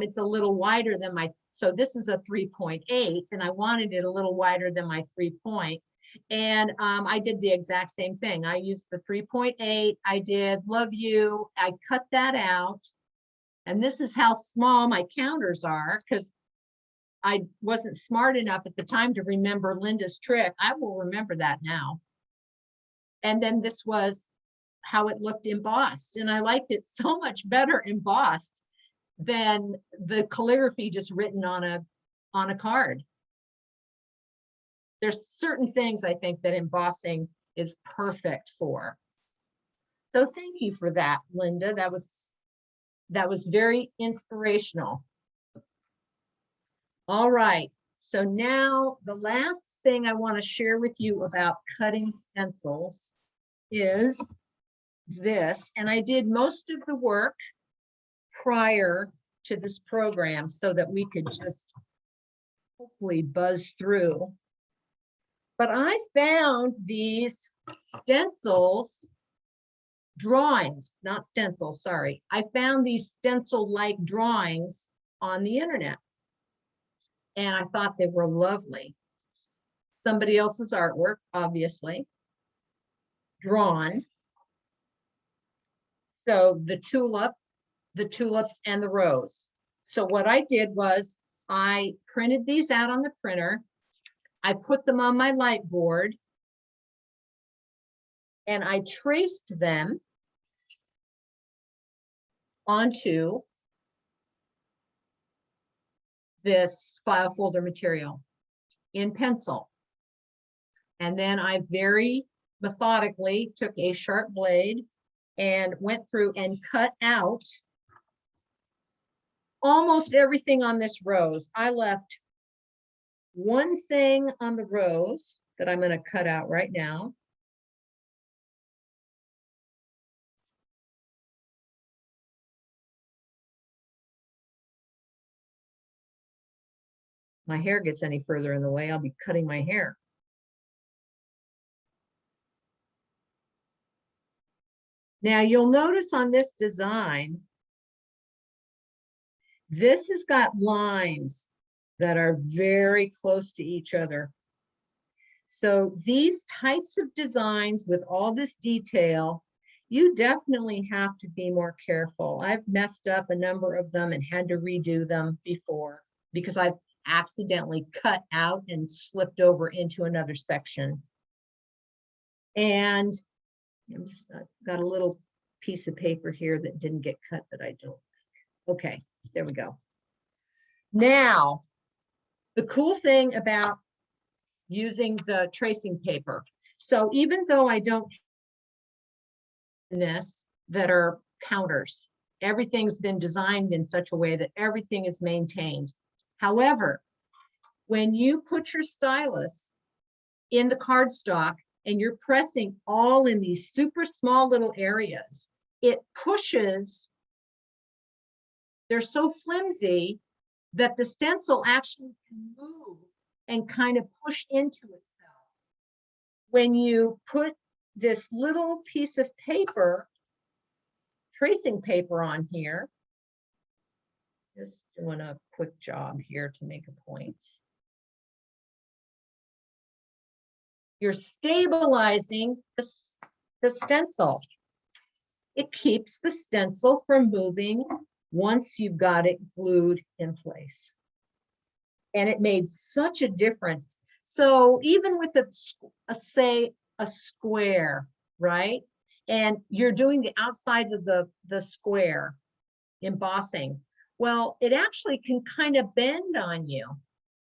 It's a little wider than so this is a 3.8, and I wanted it a little wider than my 3 point. And I did the exact same thing. I used the 3.8. I did love you. I cut that out. And this is how small my counters are, because I wasn't smart enough at the time to remember Linda's trick. I will remember that now. And then this was how it looked embossed. And I liked it so much better embossed than the calligraphy just written on a card. There's certain things I think that embossing is perfect for. So thank you for that, Linda. That was very inspirational. All right, so now the last thing I want to share with you about cutting stencils is this. And I did most of the work prior to this program so that we could just hopefully buzz through. But I found these stencils, drawings, not stencils, sorry. I found these stencil-like drawings on the internet. And I thought they were lovely. Somebody else's artwork, obviously, drawn. So the tulips and the rose. So what I did was I printed these out on the printer. I put them on my light board and I traced them onto this file folder material in pencil. And then I very methodically took a sharp blade and went through and cut out almost everything on this rose. I left one thing on the rose that I'm going to cut out right now. My hair gets any further in the way, I'll be cutting my hair. Now you'll notice on this design, this has got lines that are very close to each other. So these types of designs with all this detail, you definitely have to be more careful. I've messed up a number of them and had to redo them before because I've accidentally cut out and slipped over into another section. And I've got a little piece of paper here that didn't get cut that I don't. Okay, there we go. Now, the cool thing about using the tracing paper. So even though I don't in this that are counters, everything's been designed in such a way that everything is maintained. However, when you put your stylus in the cardstock and you're pressing all in these super small little areas, it pushes, they're so flimsy that the stencil actually can move and kind of push into itself. When you put this little piece of paper, tracing paper on here, just doing a quick job here to make a point. You're stabilizing the stencil. It keeps the stencil from moving once you've got it glued in place. And it made such a difference. So even with say a square, right? And you're doing the outside of the square embossing. Well, it actually can kind of bend on you.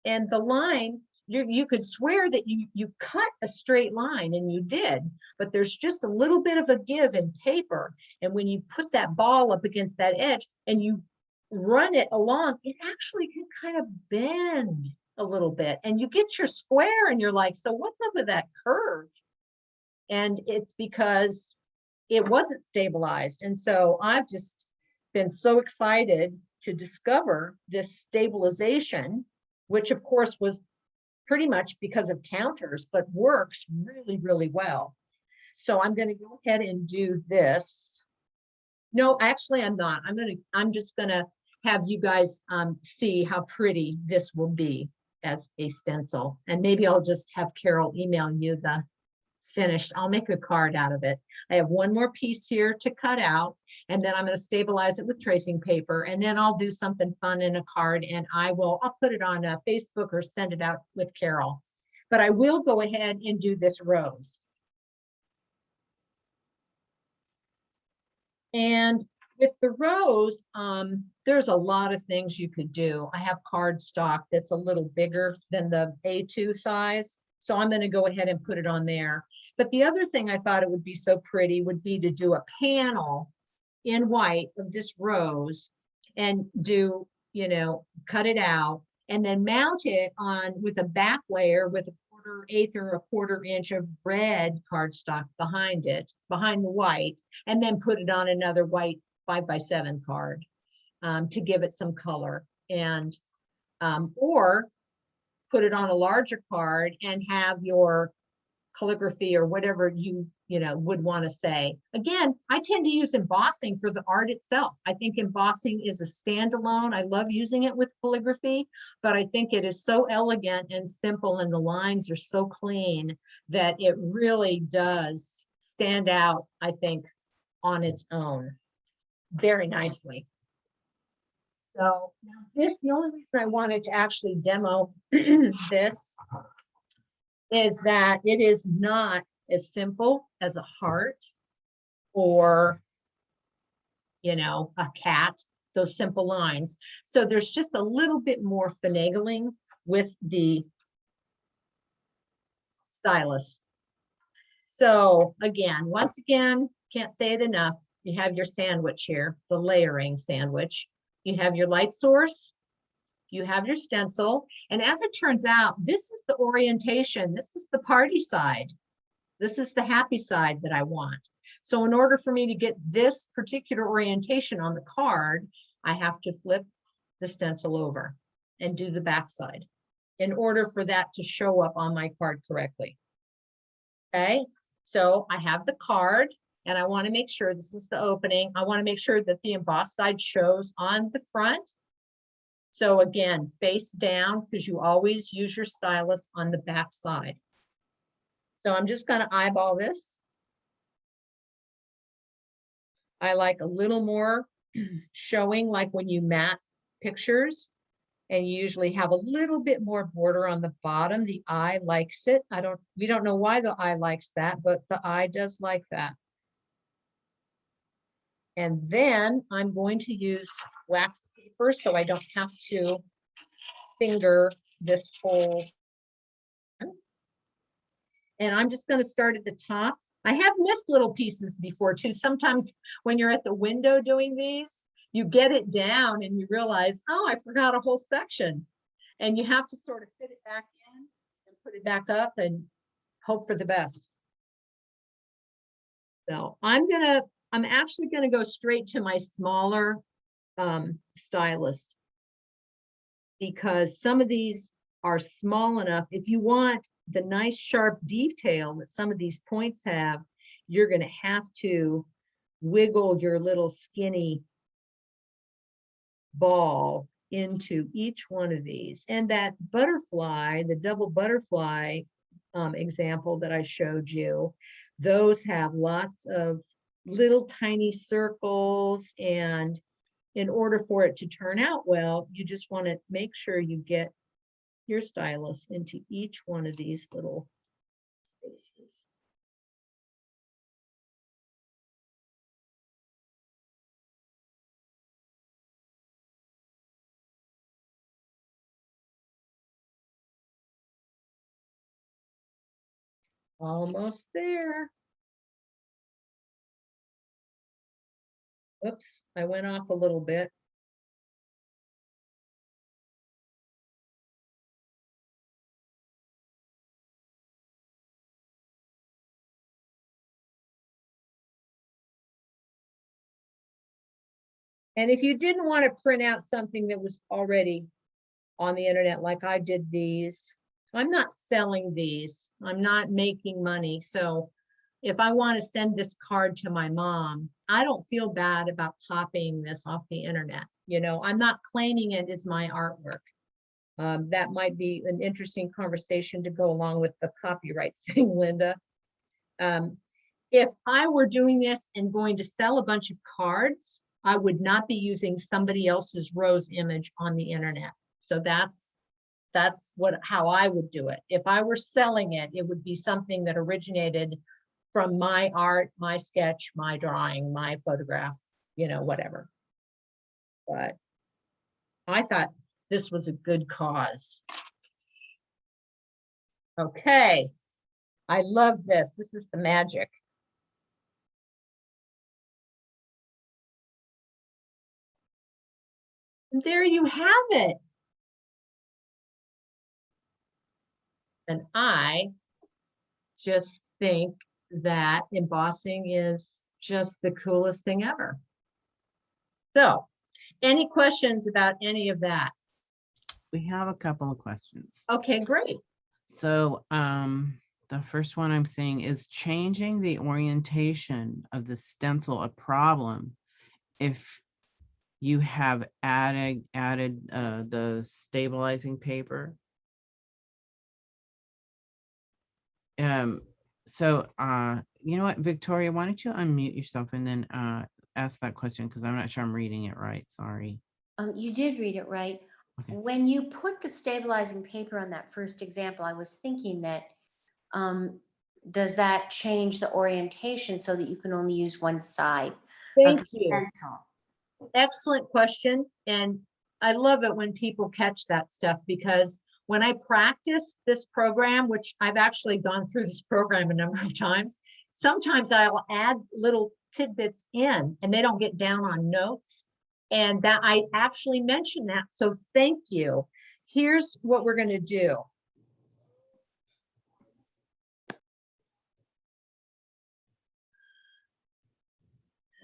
And the line, you could swear that you cut a straight line, and you did, but there's just a little bit of a give in paper. And when you put that ball up against that edge and you run it along, it actually can kind of bend a little bit. And you get your square and you're like, so what's up with that curve? And it's because it wasn't stabilized. And so I've just been so excited to discover this stabilization, which of course was pretty much because of counters, but works really, really well. So I'm going to go ahead and do this. No, actually I'm not. I'm just going to have you guys see how pretty this will be as a stencil. And maybe I'll just have Carol email you the finished. I'll make a card out of it. I have one more piece here to cut out, and then I'm going to stabilize it with tracing paper, and then I'll do something fun in a card, and I'll put it on Facebook or send it out with Carol. But I will go ahead and do this rose. And with the rose, there's a lot of things you could do. I have cardstock that's a little bigger than the A2 size, so I'm going to go ahead and put it on there. But the other thing I thought it would be so pretty would be to do a panel in white of this rose and do, cut it out and then mount it on with a back layer with a 1/4 or a 1/4 inch of red cardstock behind it, behind the white, and then put it on another white 5x7 card to give it some color, and or put it on a larger card and have your calligraphy or whatever you would want to say. Again, I tend to use embossing for the art itself. I think embossing is a standalone. I love using it with calligraphy, but I think it is so elegant and simple, and the lines are so clean that it really does stand out, I think, on its own very nicely. So now this, the only reason I wanted to actually demo this is that it is not as simple as a heart or, a cat, those simple lines. So there's just a little bit more finagling with the stylus. So again, once again, can't say it enough. You have your sandwich here, the layering sandwich. You have your light source. You have your stencil, and as it turns out, this is the orientation. This is the party side. This is the happy side that I want. So in order for me to get this particular orientation on the card, I have to flip the stencil over and do the back side in order for that to show up on my card correctly. Okay, so I have the card, and I want to make sure this is the opening. I want to make sure that the embossed side shows on the front. So again, face down, because you always use your stylus on the back side. So I'm just going to eyeball this. I like a little more showing, like when you mat pictures, and you usually have a little bit more border on the bottom. The eye likes it. We don't know why the eye likes that, but the eye does like that. And then I'm going to use wax paper so I don't have to finger this whole. And I'm just going to start at the top. I have missed little pieces before too. Sometimes when you're at the window doing these, you get it down and you realize, oh, I forgot a whole section. And you have to sort of fit it back in and put it back up and hope for the best. So I'm actually gonna go straight to my smaller stylus, because some of these are small enough. If you want the nice sharp detail that some of these points have, you're gonna have to wiggle your little skinny ball into each one of these. And that butterfly, the double butterfly example that I showed you, those have lots of little tiny circles, and in order for it to turn out well, you just want to make sure you get your stylus into each one of these little spaces. Almost there. Whoops, I went off a little bit. And if you didn't want to print out something that was already on the internet, like I did these, I'm not selling these. I'm not making money. So if I want to send this card to my mom, I don't feel bad about copying this off the internet. You know, I'm not claiming it as my artwork. That might be an interesting conversation to go along with the copyright thing, Linda. If I were doing this and going to sell a bunch of cards, I would not be using somebody else's rose image on the internet. So that's how I would do it. If I were selling it, it would be something that originated from my art, my sketch, my drawing, my photograph, you know, whatever. But I thought this was a good cause. Okay, I love this. This is the magic. And there you have it. And I just think that embossing is just the coolest thing ever. So, any questions about any of that? We have a couple of questions. Okay, great. So the first one I'm saying, is changing the orientation of the stencil a problem if you have added the stabilizing paper? So you know what, Victoria, why don't you unmute yourself and then ask that question, because I'm not sure I'm reading it right. Sorry. You did read it right. Okay. When you put the stabilizing paper on that first example, I was thinking that, does that change the orientation so that you can only use one side of Thank the you. stencil? Excellent question. And I love it when people catch that stuff, because when I practice this program, which I've actually gone through this program a number of times, sometimes I'll add little tidbits in and they don't get down on notes. And that I actually mentioned that. So thank you. Here's what we're going to do.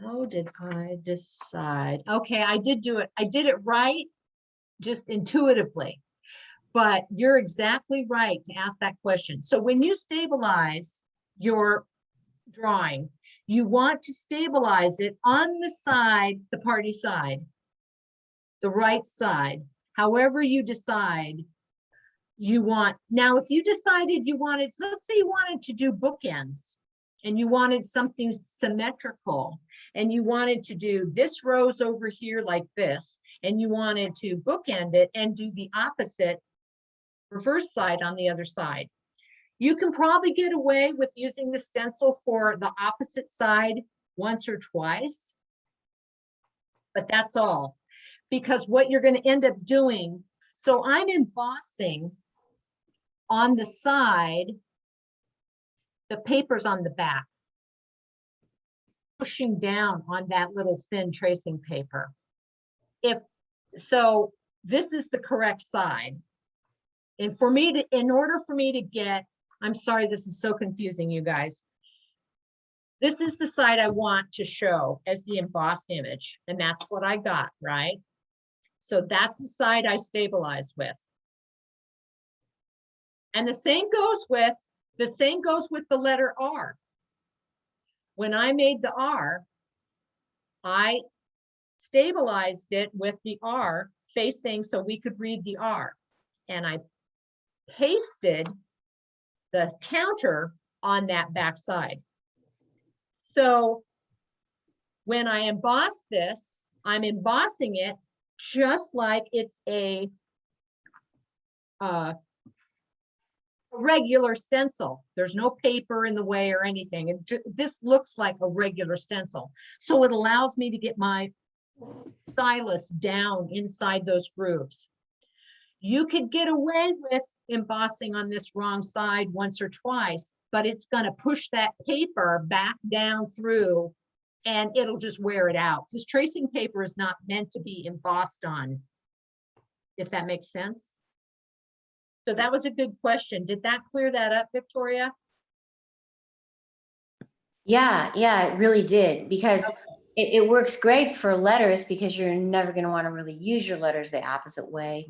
How did I decide? Okay, I did do it. I did it right, just intuitively. But you're exactly right to ask that question. So when you stabilize your drawing, you want to stabilize it on the side, the party side, the right side, however you decide you want. Now, if you decided you wanted, let's say you wanted to do bookends and you wanted something symmetrical and you wanted to do this rose over here like this, and you wanted to bookend it and do the opposite reverse side on the other side. You can probably get away with using the stencil for the opposite side once or twice. but that's all. Because what you're going to end up doing, so I'm embossing on the side, the paper's on the back, pushing down on that little thin tracing paper. So this is the correct side. And for me to, in order for me to get, I'm sorry, this is so confusing, you guys. This is the side I want to show as the embossed image, and that's what I got, right? So that's the side I stabilized with. And the same goes with the letter R. When I made the R, I stabilized it with the R facing so we could read the R. And I pasted the counter on that back side. So when I emboss this, I'm embossing it just like it's a regular stencil. There's no paper in the way or anything. This looks like a regular stencil. So it allows me to get my stylus down inside those grooves. You could get away with embossing on this wrong side once or twice, but it's going to push that paper back down through and it'll just wear it out. Because tracing paper is not meant to be embossed on, if that makes sense. So that was a good question. Did that clear that up, Victoria? Yeah, it really did, because it works great for letters because you're never going to want to really use your letters the opposite way.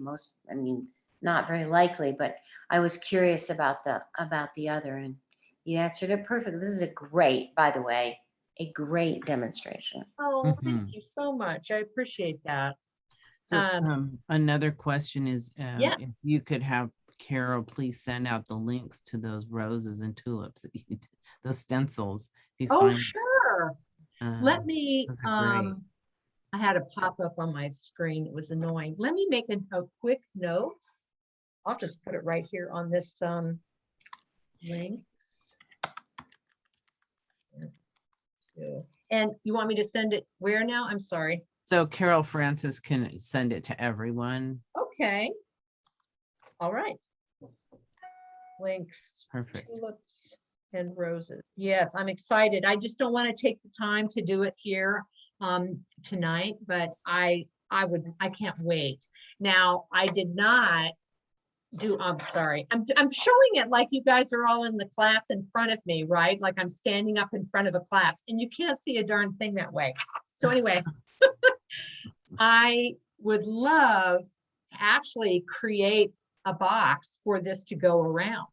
I mean, not very likely, but I was curious about the other, and you answered it perfectly. This is by the way, a great demonstration. Oh, thank you so much. I appreciate that. So another question is, if Yes. you could have Carol please send out the links to those roses and tulips that you did, those stencils. If you Oh, find, sure. Let me, those are great. I had a pop up on my screen. It was annoying. Let me make a quick note. I'll just put it right here on this links. And you want me to send it where now? I'm sorry. So Carol Francis can send it to everyone. Okay. All right. Links. Perfect. Tulips and roses. Yes, I'm excited. I just don't want to take the time to do it here tonight, but I can't wait. Now, I did not do, I'm sorry. I'm showing it like you guys are all in the class in front of me, right? Like I'm standing up in front of a class and you can't see a darn thing that way. So anyway, I would love to actually create a box for this to go around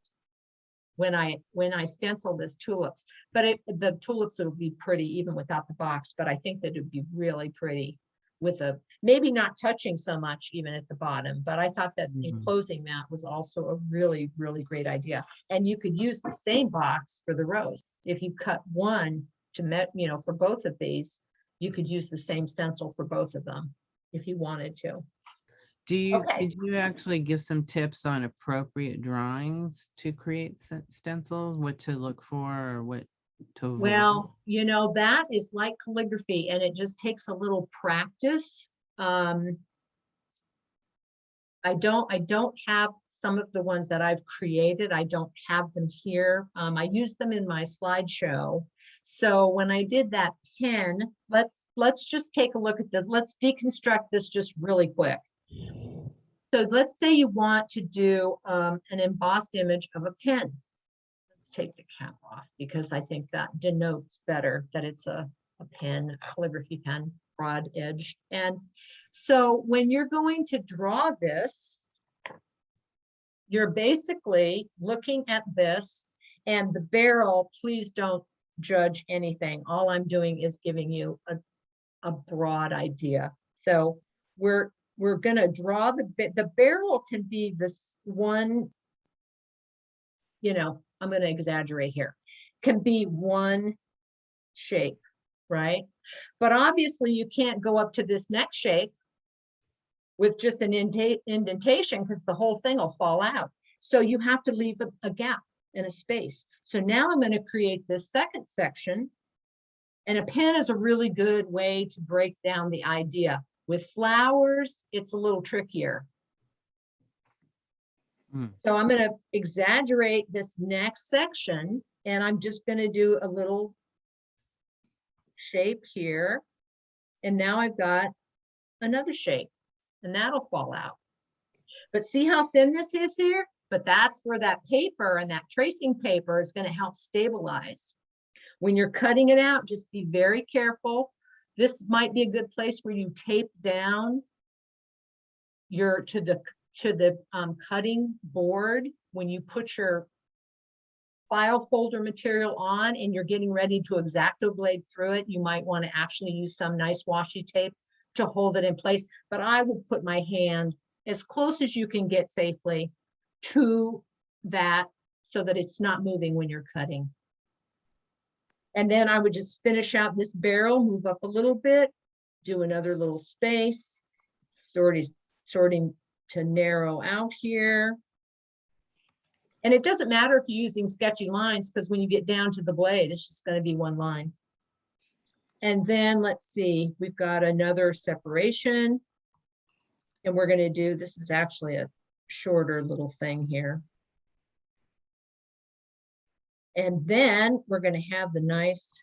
when I stencil this tulips, but the tulips will be pretty even without the box, but I think that it'd be really pretty with maybe not touching so much even at the bottom, but I thought that enclosing that was also a really, really great idea. And you could use the same box for the rose. If you cut one to for both of these, you could use the same stencil for both of them if you wanted to. Could you actually give some tips on appropriate drawings to create stencils, what to look for or what to avoid? Well, that is like calligraphy and it just takes a little practice. I don't have some of the ones that I've created. I don't have them here. I used them in my slideshow. So when I did that pen, let's just take a look at this. Let's deconstruct this just really quick. So let's say you want to do an embossed image of a pen. Let's take the cap off because I think that denotes better that it's a pen, a calligraphy pen, broad edge. And so when you're going to draw this, you're basically looking at this and the barrel, please don't judge anything. All I'm doing is giving you a broad idea. So we're going to draw the barrel can be this one, I'm going to exaggerate here, can be one shape, right? But obviously you can't go up to this next shape with just an indentation because the whole thing will fall out. So you have to leave a gap and a space. So now I'm going to create this second section And a pen is a really good way to break down the idea. With flowers, it's a little trickier. So I'm going to exaggerate this next section, and I'm just going to do a little shape here. And now I've got another shape, and that'll fall out. But see how thin this is here? But that's where that paper and that tracing paper is going to help stabilize. When you're cutting it out, just be very careful. This might be a good place where you tape down your to the cutting board when you put your file folder material on and you're getting ready to X-Acto blade through it. You might want to actually use some nice washi tape to hold it in place. But I will put my hand as close as you can get safely to that so that it's not moving when you're cutting. And then I would just finish out this barrel, move up a little bit, do another little space, sorting to narrow out here. And it doesn't matter if you're using sketchy lines, because when you get down to the blade, it's just going to be one line. And then let's see, we've got another separation. And we're going to do, this is actually a shorter little thing here. And then we're going to have the nice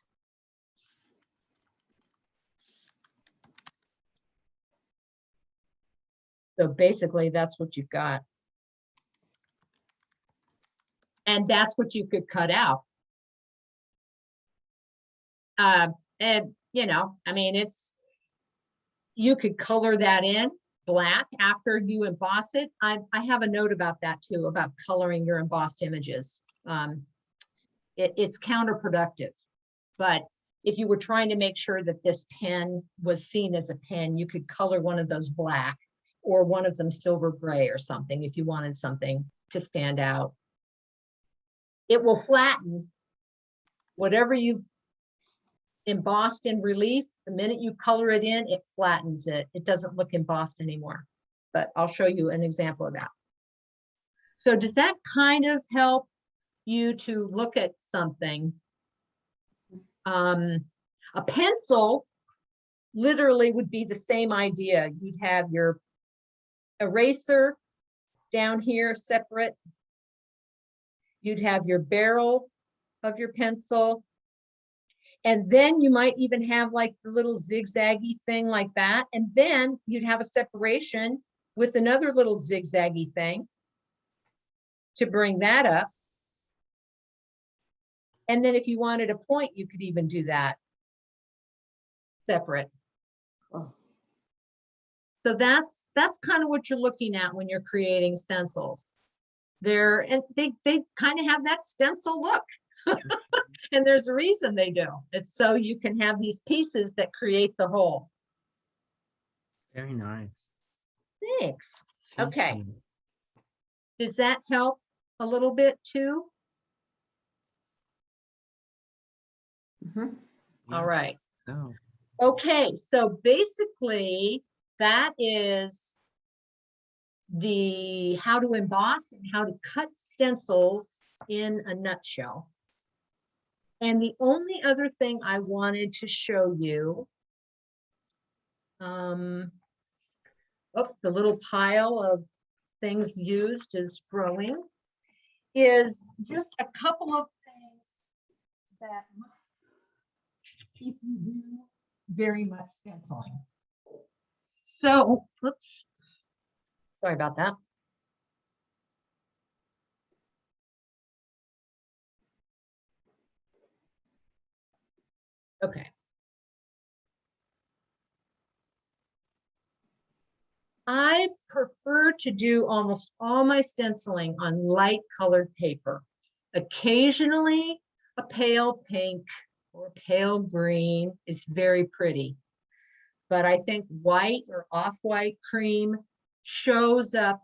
so basically that's what you've got. And that's what you could cut out. And you know, I mean, it's, you could color that in black after you emboss it. I have a note about that too, about coloring your embossed images. It's counterproductive, but if you were trying to make sure that this pen was seen as a pen, you could color one of those black or one of them silver gray or something if you wanted something to stand out. It will flatten whatever you've embossed in relief. The minute you color it in, it flattens it. It doesn't look embossed anymore, but I'll show you an example of that. So does that kind of help you to look at something? A pencil literally would be the same idea. You'd have your eraser down here separate. You'd have your barrel of your pencil. And then you might even have like the little zigzaggy thing like that. And then you'd have a separation with another little zigzaggy thing to bring that up. And then if you wanted a point, you could even do that separate. Oh. So that's kind of what you're looking at when you're creating stencils. And they kind of have that stencil look. And there's a reason they do. It's so you can have these pieces that create the whole. Very nice. Thanks. Thank Okay. you. Does that help a little bit too? Mhm. Yeah, All right. So, Okay, so basically that is the how to emboss and how to cut stencils in a nutshell. And the only other thing I wanted to show you, oh, the little pile of things used is growing, is just a couple of things that if you do very much stenciling. So, oops, sorry about that. Okay. I prefer to do almost all my stenciling on light colored paper. Occasionally, a pale pink or pale green is very pretty. But I think white or off-white cream shows up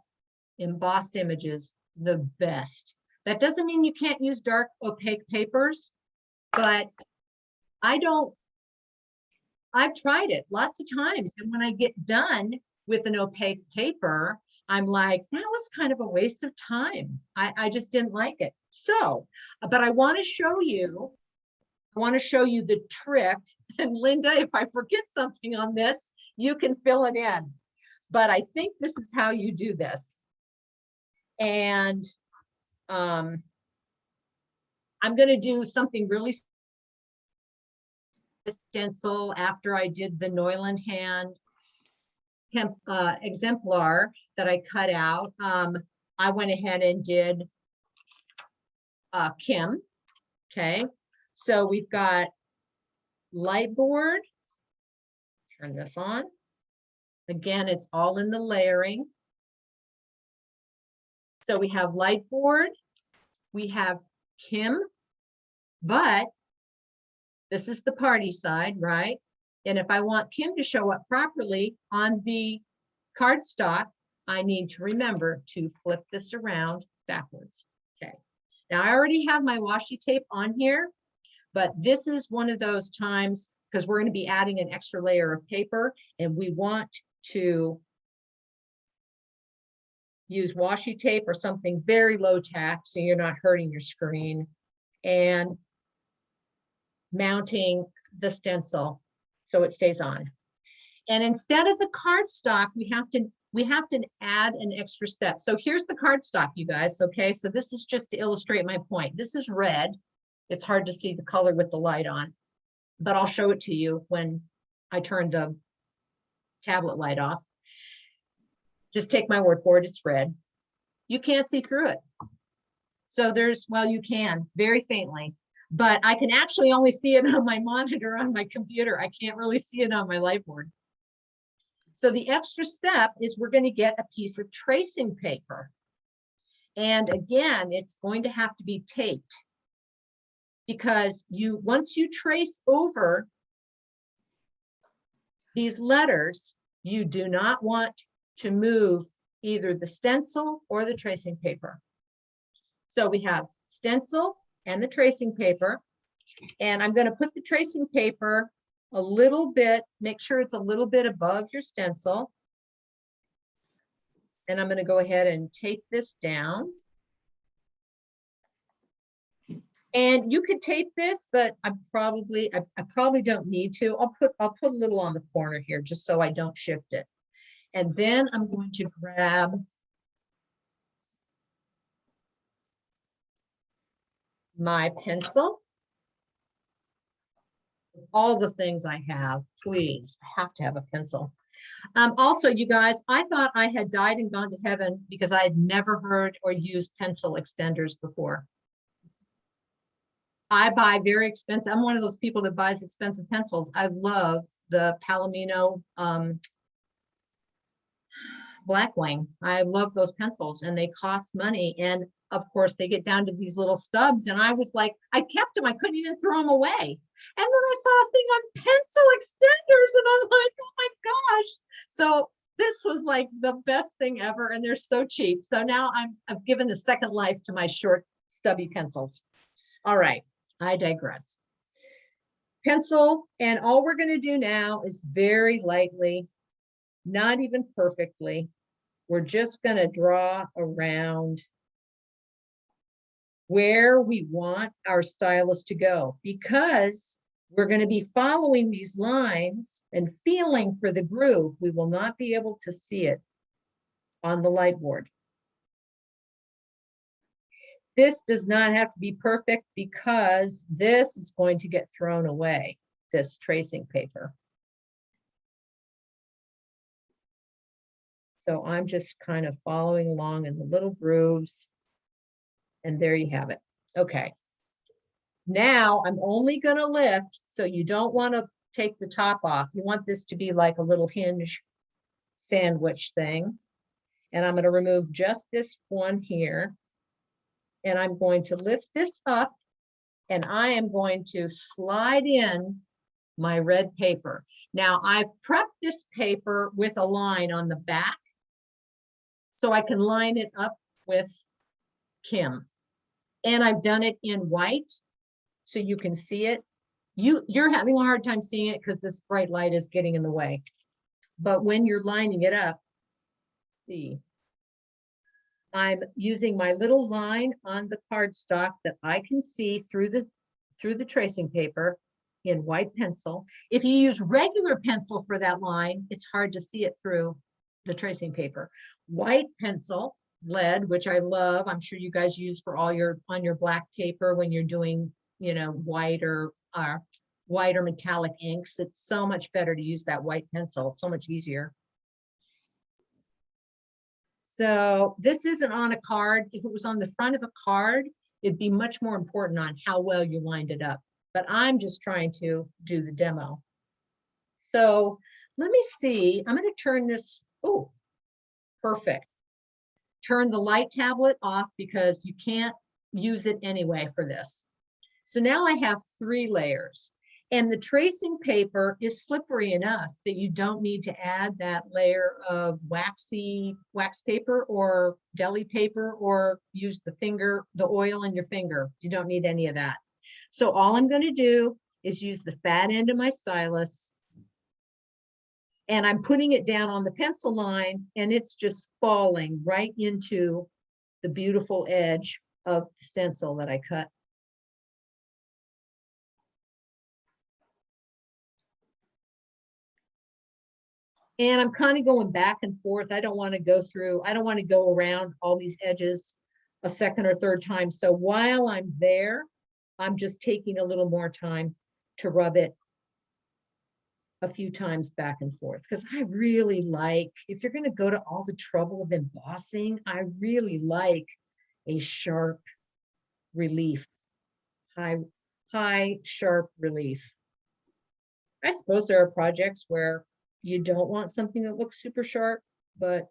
embossed images the best. That doesn't mean you can't use dark opaque papers, but I've tried it lots of times. And when I get done with an opaque paper, I'm like, that was kind of a waste of time. I just didn't like it. So, but I want to show you I want to show you the trick. And Linda, if I forget something on this, you can fill it in. But I think this is how you do this. And I'm going to do something really stencil after I did the Neuland hand exemplar that I cut out. I went ahead and did Kim. Okay, so we've got light board. Turn this on. Again, it's all in the layering. So we have light board, we have Kim, but this is the party side, right? And if I want Kim to show up properly on the cardstock, I need to remember to flip this around backwards. Okay. Now I already have my washi tape on here, but this is one of those times because we're going to be adding an extra layer of paper and we want to use washi tape or something very low tack so you're not hurting your screen, and mounting the stencil so it stays on. And instead of the cardstock, we have to add an extra step. So here's the cardstock, you guys. Okay, so this is just to illustrate my point. This is red. It's hard to see the color with the light on, but I'll show it to you when I turn the tablet light off. Just take my word for it, it's red. You can't see through it. So well, you can very faintly, but I can actually only see it on my monitor on my computer. I can't really see it on my light board. So the extra step is we're going to get a piece of tracing paper. And again, it's going to have to be taped because once you trace over these letters, you do not want to move either the stencil or the tracing paper. So we have stencil and the tracing paper, and I'm going to put the tracing paper a little bit, make sure it's a little bit above your stencil. And I'm going to go ahead and tape this down. And you could tape this, but I probably don't need to. I'll put a little on the corner here just so I don't shift it. And then I'm going to grab my pencil. All the things I have, please, I have to have a pencil. Also, you guys, I thought I had died and gone to heaven because I had never heard or used pencil extenders before. I buy very expensive. I'm one of those people that buys expensive pencils. I love the Palomino Blackwing. I love those pencils and they cost money. And of course they get down to these little stubs. And I was like, I kept them. I couldn't even throw them away. And then I saw a thing on pencil extenders and I'm like, oh my gosh. So this was like the best thing ever. And they're so cheap. So now I've given the second life to my short stubby pencils. All right, I digress. Pencil, and all we're going to do now is very lightly, not even perfectly. We're just going to draw around where we want our stylus to go, because we're going to be following these lines and feeling for the groove. We will not be able to see it on the light board. This does not have to be perfect because this is going to get thrown away, this tracing paper. So I'm just kind of following along in the little grooves. And there you have it. Okay. Now I'm only going to lift, so you don't want to take the top off. You want this to be like a little hinge sandwich thing. And I'm going to remove just this one here. And I'm going to lift this up and I am going to slide in my red paper. Now I've prepped this paper with a line on the back so I can line it up with Kim. And I've done it in white so you can see it. You're having a hard time seeing it because this bright light is getting in the way. But when you're lining it up, see, I'm using my little line on the cardstock that I can see through the through the tracing paper in white pencil. If you use regular pencil for that line, it's hard to see it through the tracing paper. White pencil, lead, which I love. I'm sure you guys use for all your, on your black paper when you're doing, you know, white or metallic inks. It's so much better to use that white pencil, so much easier. So this isn't on a card. If it was on the front of a card, it'd be much more important on how well you lined it up. But I'm just trying to do the demo. So let me see. I'm going to turn this. Oh, perfect. Turn the light tablet off because you can't use it anyway for this. So now I have 3 layers. And the tracing paper is slippery enough that you don't need to add that layer of wax paper or deli paper, or use the oil in your finger. You don't need any of that. So all I'm going to do is use the fat end of my stylus, and I'm putting it down on the pencil line, and it's just falling right into the beautiful edge of the stencil that I cut. And I'm kind of going back and forth. I don't want to go around all these edges a second or third time. So while I'm there, I'm just taking a little more time to rub it a few times back and forth, because I really like, if you're going to go to all the trouble of embossing, I really like a sharp relief, high sharp relief. I suppose there are projects where you don't want something that looks super sharp, but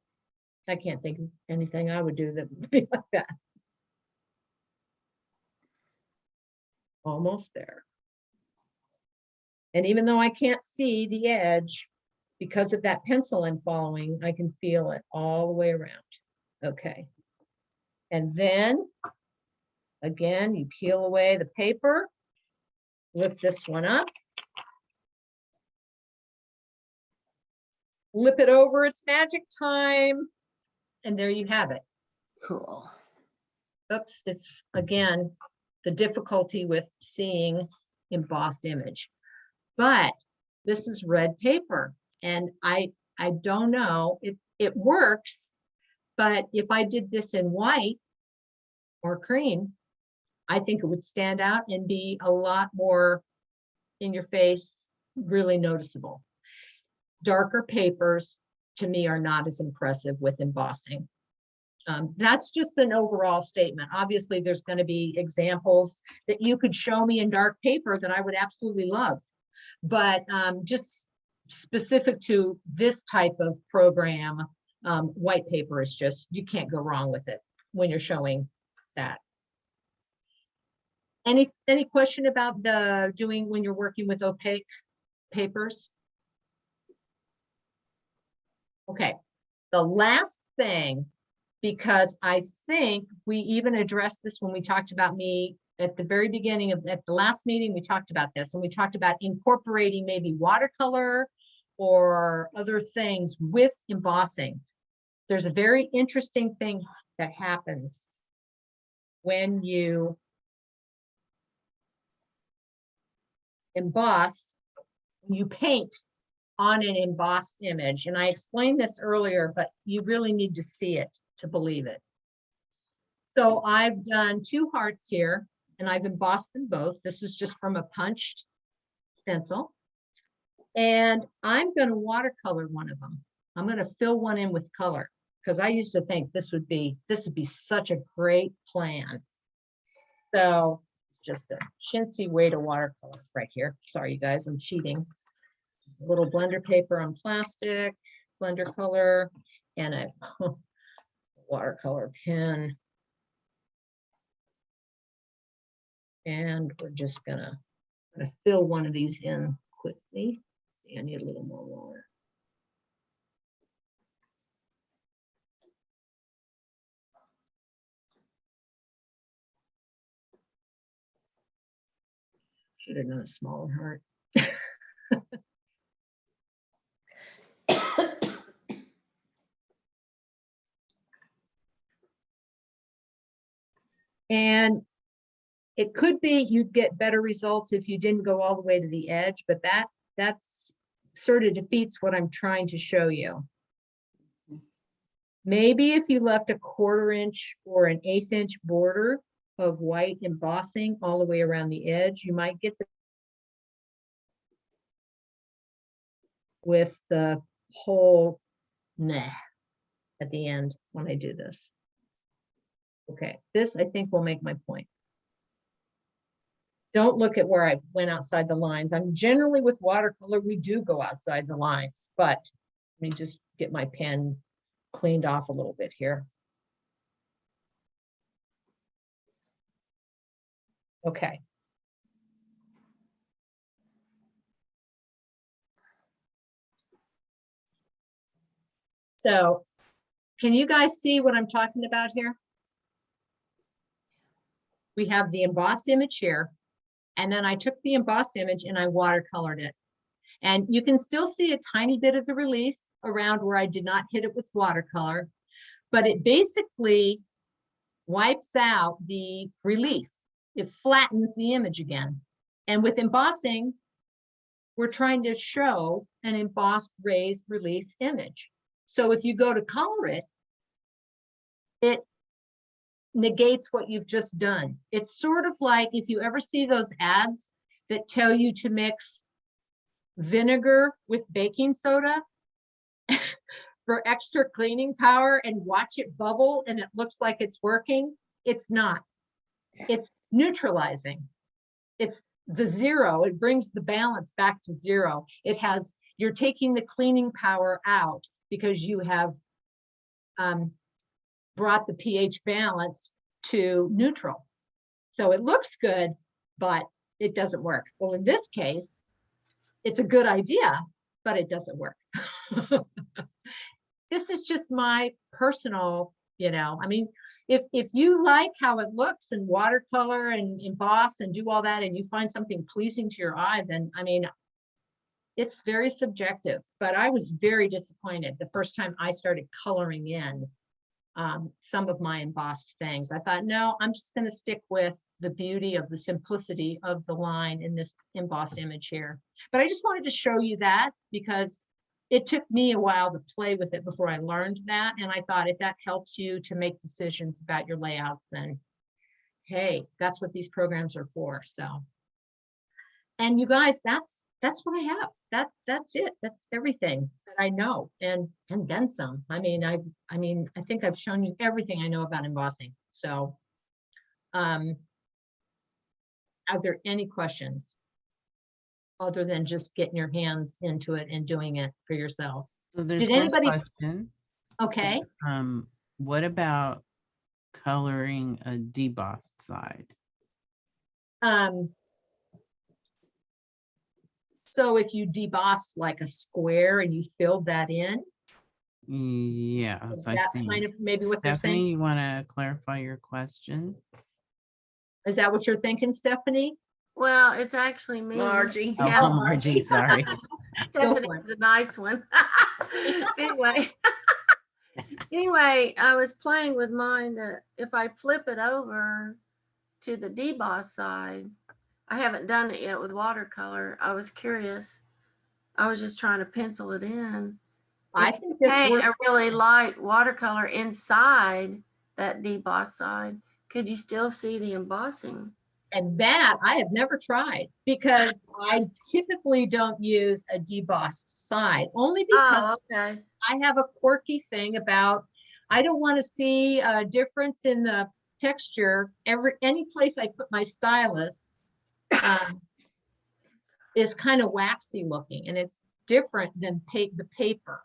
I can't think of anything I would do that would be like that. Almost there. And even though I can't see the edge, because of that pencil I'm following, I can feel it all the way around. Okay. And then, again, you peel away the paper, lift this one up, flip it over, it's magic time. And there you have it. Cool. Oops, it's again, the difficulty with seeing embossed image. But this is red paper, and I don't know, it works, but if I did this in white or cream, I think it would stand out and be a lot more in your face, really noticeable. Darker papers to me are not as impressive with embossing. That's just an overall statement. Obviously, there's going to be examples that you could show me in dark paper that I would absolutely love. But just specific to this type of program, white paper is just, you can't go wrong with it when you're showing that. Any question about the doing when you're working with opaque papers? Okay, the last thing, because I think we even addressed this when we talked about me at the very beginning of at the last meeting, we talked about this, and we talked about incorporating maybe watercolor or other things with embossing. There's a very interesting thing that happens when you emboss, you paint on an embossed image. And I explained this earlier, but you really need to see it to believe it. So I've done 2 hearts here, and I've embossed them both. This is just from a punched stencil. And I'm going to watercolor one of them. I'm going to fill one in with color, because I used to think this would be such a great plan. So just a chintzy way to watercolor right here. Sorry, you guys, I'm cheating. A little blender paper on plastic, blender color, and a watercolor pen. And we're just gonna fill one of these in quickly. See, I need a little more water. Should have done a smaller heart. And It could be you'd get better results if you didn't go all the way to the edge, but that's sort of defeats what I'm trying to show you. Maybe if you left a 1/4 inch or an 1/8 inch border of white embossing all the way around the edge, you might get with the whole nah at the end when I do this. Okay, this I think will make my point. Don't look at where I went outside the lines. I'm generally with watercolor, we do go outside the lines, but let me just get my pen cleaned off a little bit here. Okay. So can you guys see what I'm talking about here? We have the embossed image here, and then I took the embossed image and I watercolored it. And you can still see a tiny bit of the relief around where I did not hit it with watercolor, but it basically wipes out the relief. It flattens the image again. And with embossing, we're trying to show an embossed raised relief image. So if you go to color it, it negates what you've just done. It's sort of like if you ever see those ads that tell you to mix vinegar with baking soda for extra cleaning power and watch it bubble and it looks like it's working. It's not. It's neutralizing. It's the zero. It brings the balance back to zero. It has, you're taking the cleaning power out because you have brought the pH balance to neutral. So it looks good, but it doesn't work. Well, in this case, it's a good idea, but it doesn't work. This is just my personal, I mean, if you like how it looks and watercolor and emboss and do all that, and you find something pleasing to your eye, then, I mean, it's very subjective, but I was very disappointed the first time I started coloring in some of my embossed things. I thought, no, I'm just going to stick with the beauty of the simplicity of the line in this embossed image here. But I just wanted to show you that because it took me a while to play with it before I learned that. And I thought if that helps you to make decisions about your layouts, then hey, that's what these programs are for. So, and you guys, that's what I have. That's it. That's everything that I know, and then some. I mean, I think I've shown you everything I know about embossing. So, are there any questions other than just getting your hands into it and doing it for yourself? So there's Did one anybody? question. Okay. What about coloring a debossed side? So if you debossed like a square and you filled that in, Yeah, is I that think. kind of maybe what they're saying? Stephanie, you want to clarify your question? Is that what you're thinking, Stephanie? Well, it's actually me. Margie. Oh, Yeah. Margie, sorry. Stephanie's a nice one. Anyway, I was playing with mine that if I flip it over to the deboss side, I haven't done it yet with watercolor. I was curious. I was just trying to pencil it in. I If think you that's paint worth, a really light watercolor inside that deboss side, could you still see the embossing? and that I have never tried because I typically don't use a debossed side, only because Oh, okay. I have a quirky thing about, I don't want to see a difference in the texture. Any place I put my stylus is kind of waxy looking, and it's different than the paper.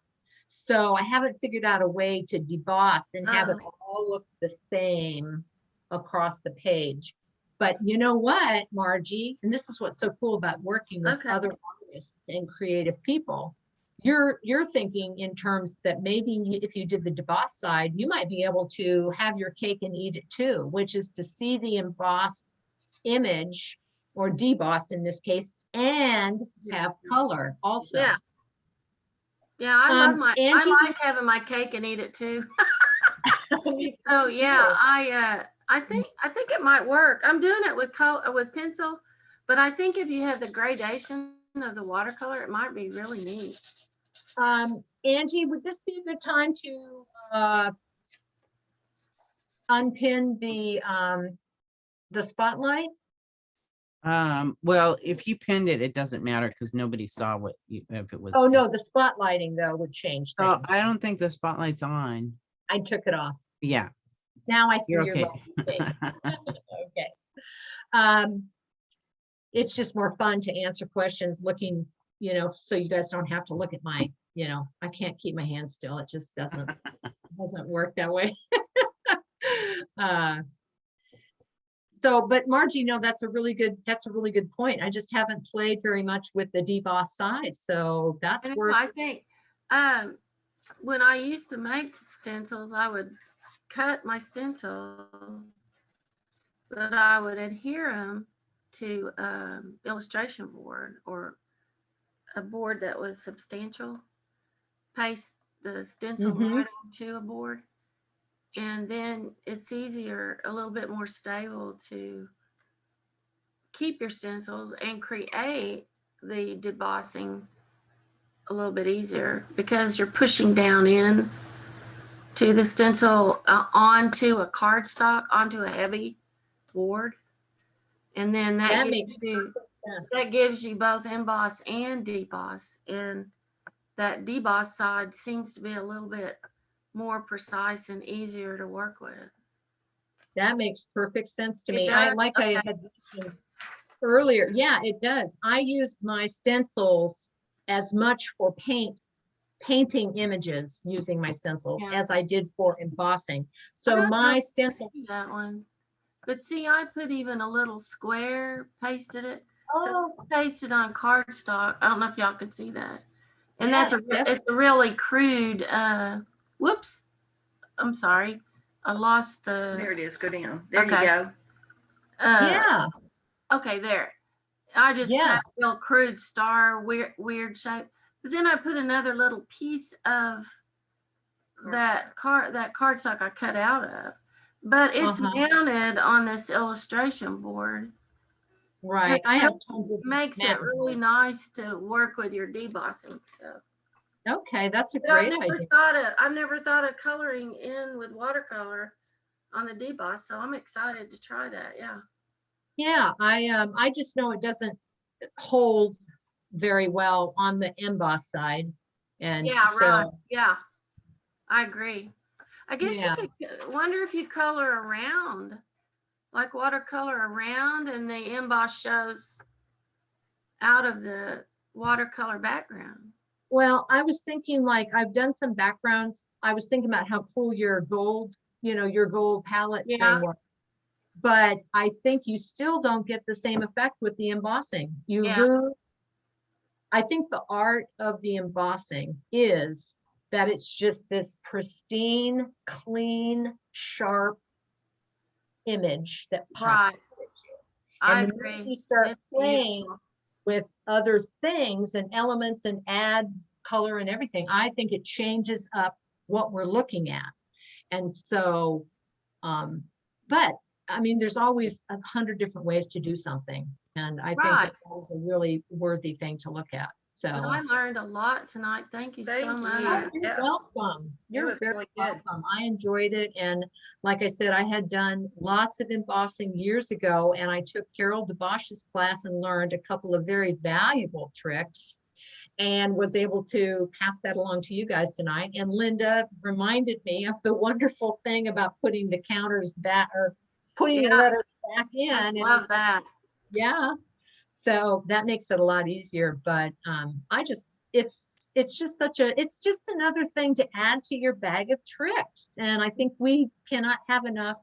So I haven't figured out a way to deboss and have it all look the same across the page. But you know what, Margie, and this is what's so cool about working with Okay. other artists and creative people. You're thinking in terms that maybe if you did the deboss side, you might be able to have your cake and eat it too, which is to see the embossed image, or debossed in this case, and have color also. Yeah. Yeah, I love my, Angie, I like having my cake and eat it too. So yeah, I I think it might work. I'm doing it with with pencil, but I think if you have the gradation of the watercolor, it might be really neat. Angie, would this be a good time to unpin the spotlight? Well, if you pinned it, it doesn't matter because nobody saw what you, if it was. Oh, pinned. no, the spotlighting though would change Oh, things. I don't think the spotlight's on. I took it off. Yeah, Now I see you're your okay. lovely face. Okay. It's just more fun to answer questions looking, so you guys don't have to look at my, I can't keep my hands still. It just doesn't work that way. But Margie, no, that's a really good point. I just haven't played very much with the deboss side. So that's where I think when I used to make stencils, I would cut my stencil, but I would adhere them to illustration board or a board that was substantial, paste the stencil right onto a board, and then it's easier, a little bit more stable to keep your stencils and create the debossing a little bit easier because you're pushing down in to the stencil onto a cardstock, onto a heavy board. And then that makes gives you, perfect sense. that gives you both emboss and deboss. And that deboss side seems to be a little bit more precise and easier to work with. That makes perfect sense to It me. does? I Okay. had mentioned earlier. Yeah, it does. I used my stencils as much for painting images using my stencils Yeah. as I did for embossing. So I don't my know stencil. that one. But see, I put even a little square, pasted it. Oh, So pasted on cardstock. I don't know if y'all can see that. And yes, it's a really crude, whoops. I'm sorry. I lost There the, it is. Go down. There Okay. you go. yeah. okay, there. I just Yes. cut a real crude star, weird shape. But then I put another little piece of that cardstock I cut out of. But it's mounted on this illustration board. Right. I have tons of Makes it matte really boards. nice to work with your debossing. So Okay, that's a but I've great idea. never thought of coloring in with watercolor on the deboss. So I'm excited to try that. Yeah. Yeah, I just know it doesn't hold very well on the emboss side. And Yeah, so, right. Yeah. I agree. I guess Yeah. you could wonder if you color around, like watercolor around, and the emboss shows out of the watercolor background. well, I was thinking like I've done some backgrounds. I was thinking about how cool your gold, your gold palette Yeah. thing was. But I think you still don't get the same effect with the embossing. You Yeah. lose. I think the art of the embossing is that it's just this pristine, clean, sharp image that pops Right. out at you. I And the minute agree. you start It's playing beautiful. with other things and elements and add color and everything, I think it changes up what we're looking at. And so, but I mean, there's always 100 different ways to do something. And I think Right. that was a really worthy thing to look at. So. And I learned a lot tonight. Thank you so Thank much. you. Oh, you're Yeah. welcome. You're was very really good. welcome. I enjoyed it. And like I said, I had done lots of embossing years ago, and I took Carol DeBosch's class and learned a couple of very valuable tricks and was able to pass that along to you guys tonight. And Linda reminded me of the wonderful thing about putting the counters back or putting the Yeah. letters back in. I And love that. yeah, so that makes it a lot easier. But it's just another thing to add to your bag of tricks. And I think we cannot have enough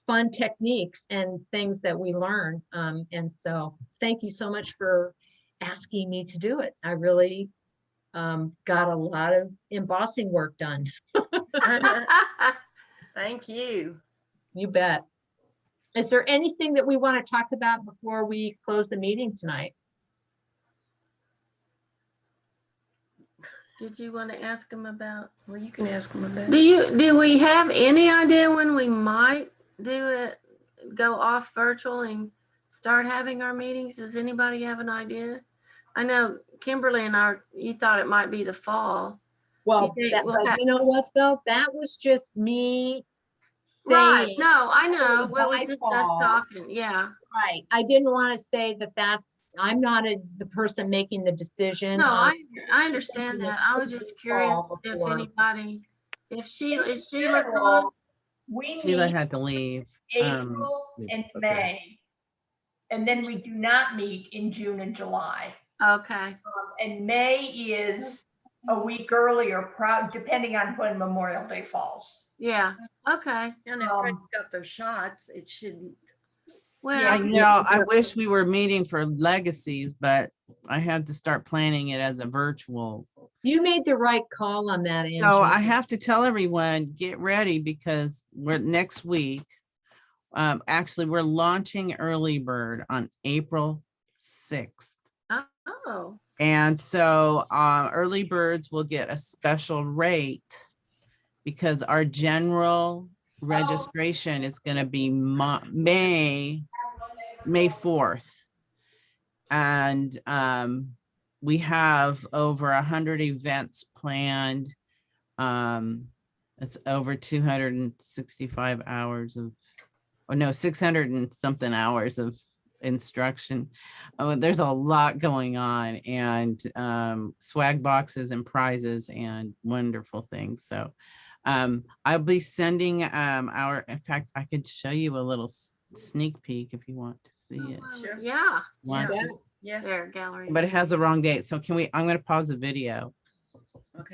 fun techniques and things that we learn. And so thank you so much for asking me to do it. I really got a lot of embossing work done. Thank you. You bet. Is there anything that we want to talk about before we close the meeting tonight? Did you want to ask him about? Well, you can ask them about it. Do we have any idea when we might do it, go off virtual and start having our meetings? Does anybody have an idea? I know Kimberly and you thought it might be the fall. Well, You think we'll but have- you know what, though? That was just me Right, saying. no, I know, By it was just us fall. talking, yeah. Right, I didn't want to say that I'm not the person making the decision. No, on- I understand that. I was just curious Fall if before. anybody, if In Sheila gone? general, We Sheila meet had to leave. April and okay. May. And then we do not meet in June and July. Okay, And May is a week earlier, depending on when Memorial Day falls. yeah, okay, And if everybody got their shots, it shouldn't. well, I wish we were meeting for legacies, but I had to start planning it as a virtual. You made the right call on that, Angie. So I have to tell everyone, get ready because we're next week. Actually, we're launching Early Bird on April 6th. oh, And so early birds will get a special rate because our general registration is going to be May 4th. And we have over 100 events planned. It's over 265 hours of, or no, 600 and something hours of instruction. Oh, there's a lot going on, and swag boxes and prizes and wonderful things. So I'll be sending in fact, I could show you a little sneak peek if you want to see it. Sure. yeah, Want Yeah. to? Yeah. there, gallery. But it has the wrong date. So I'm going to pause the video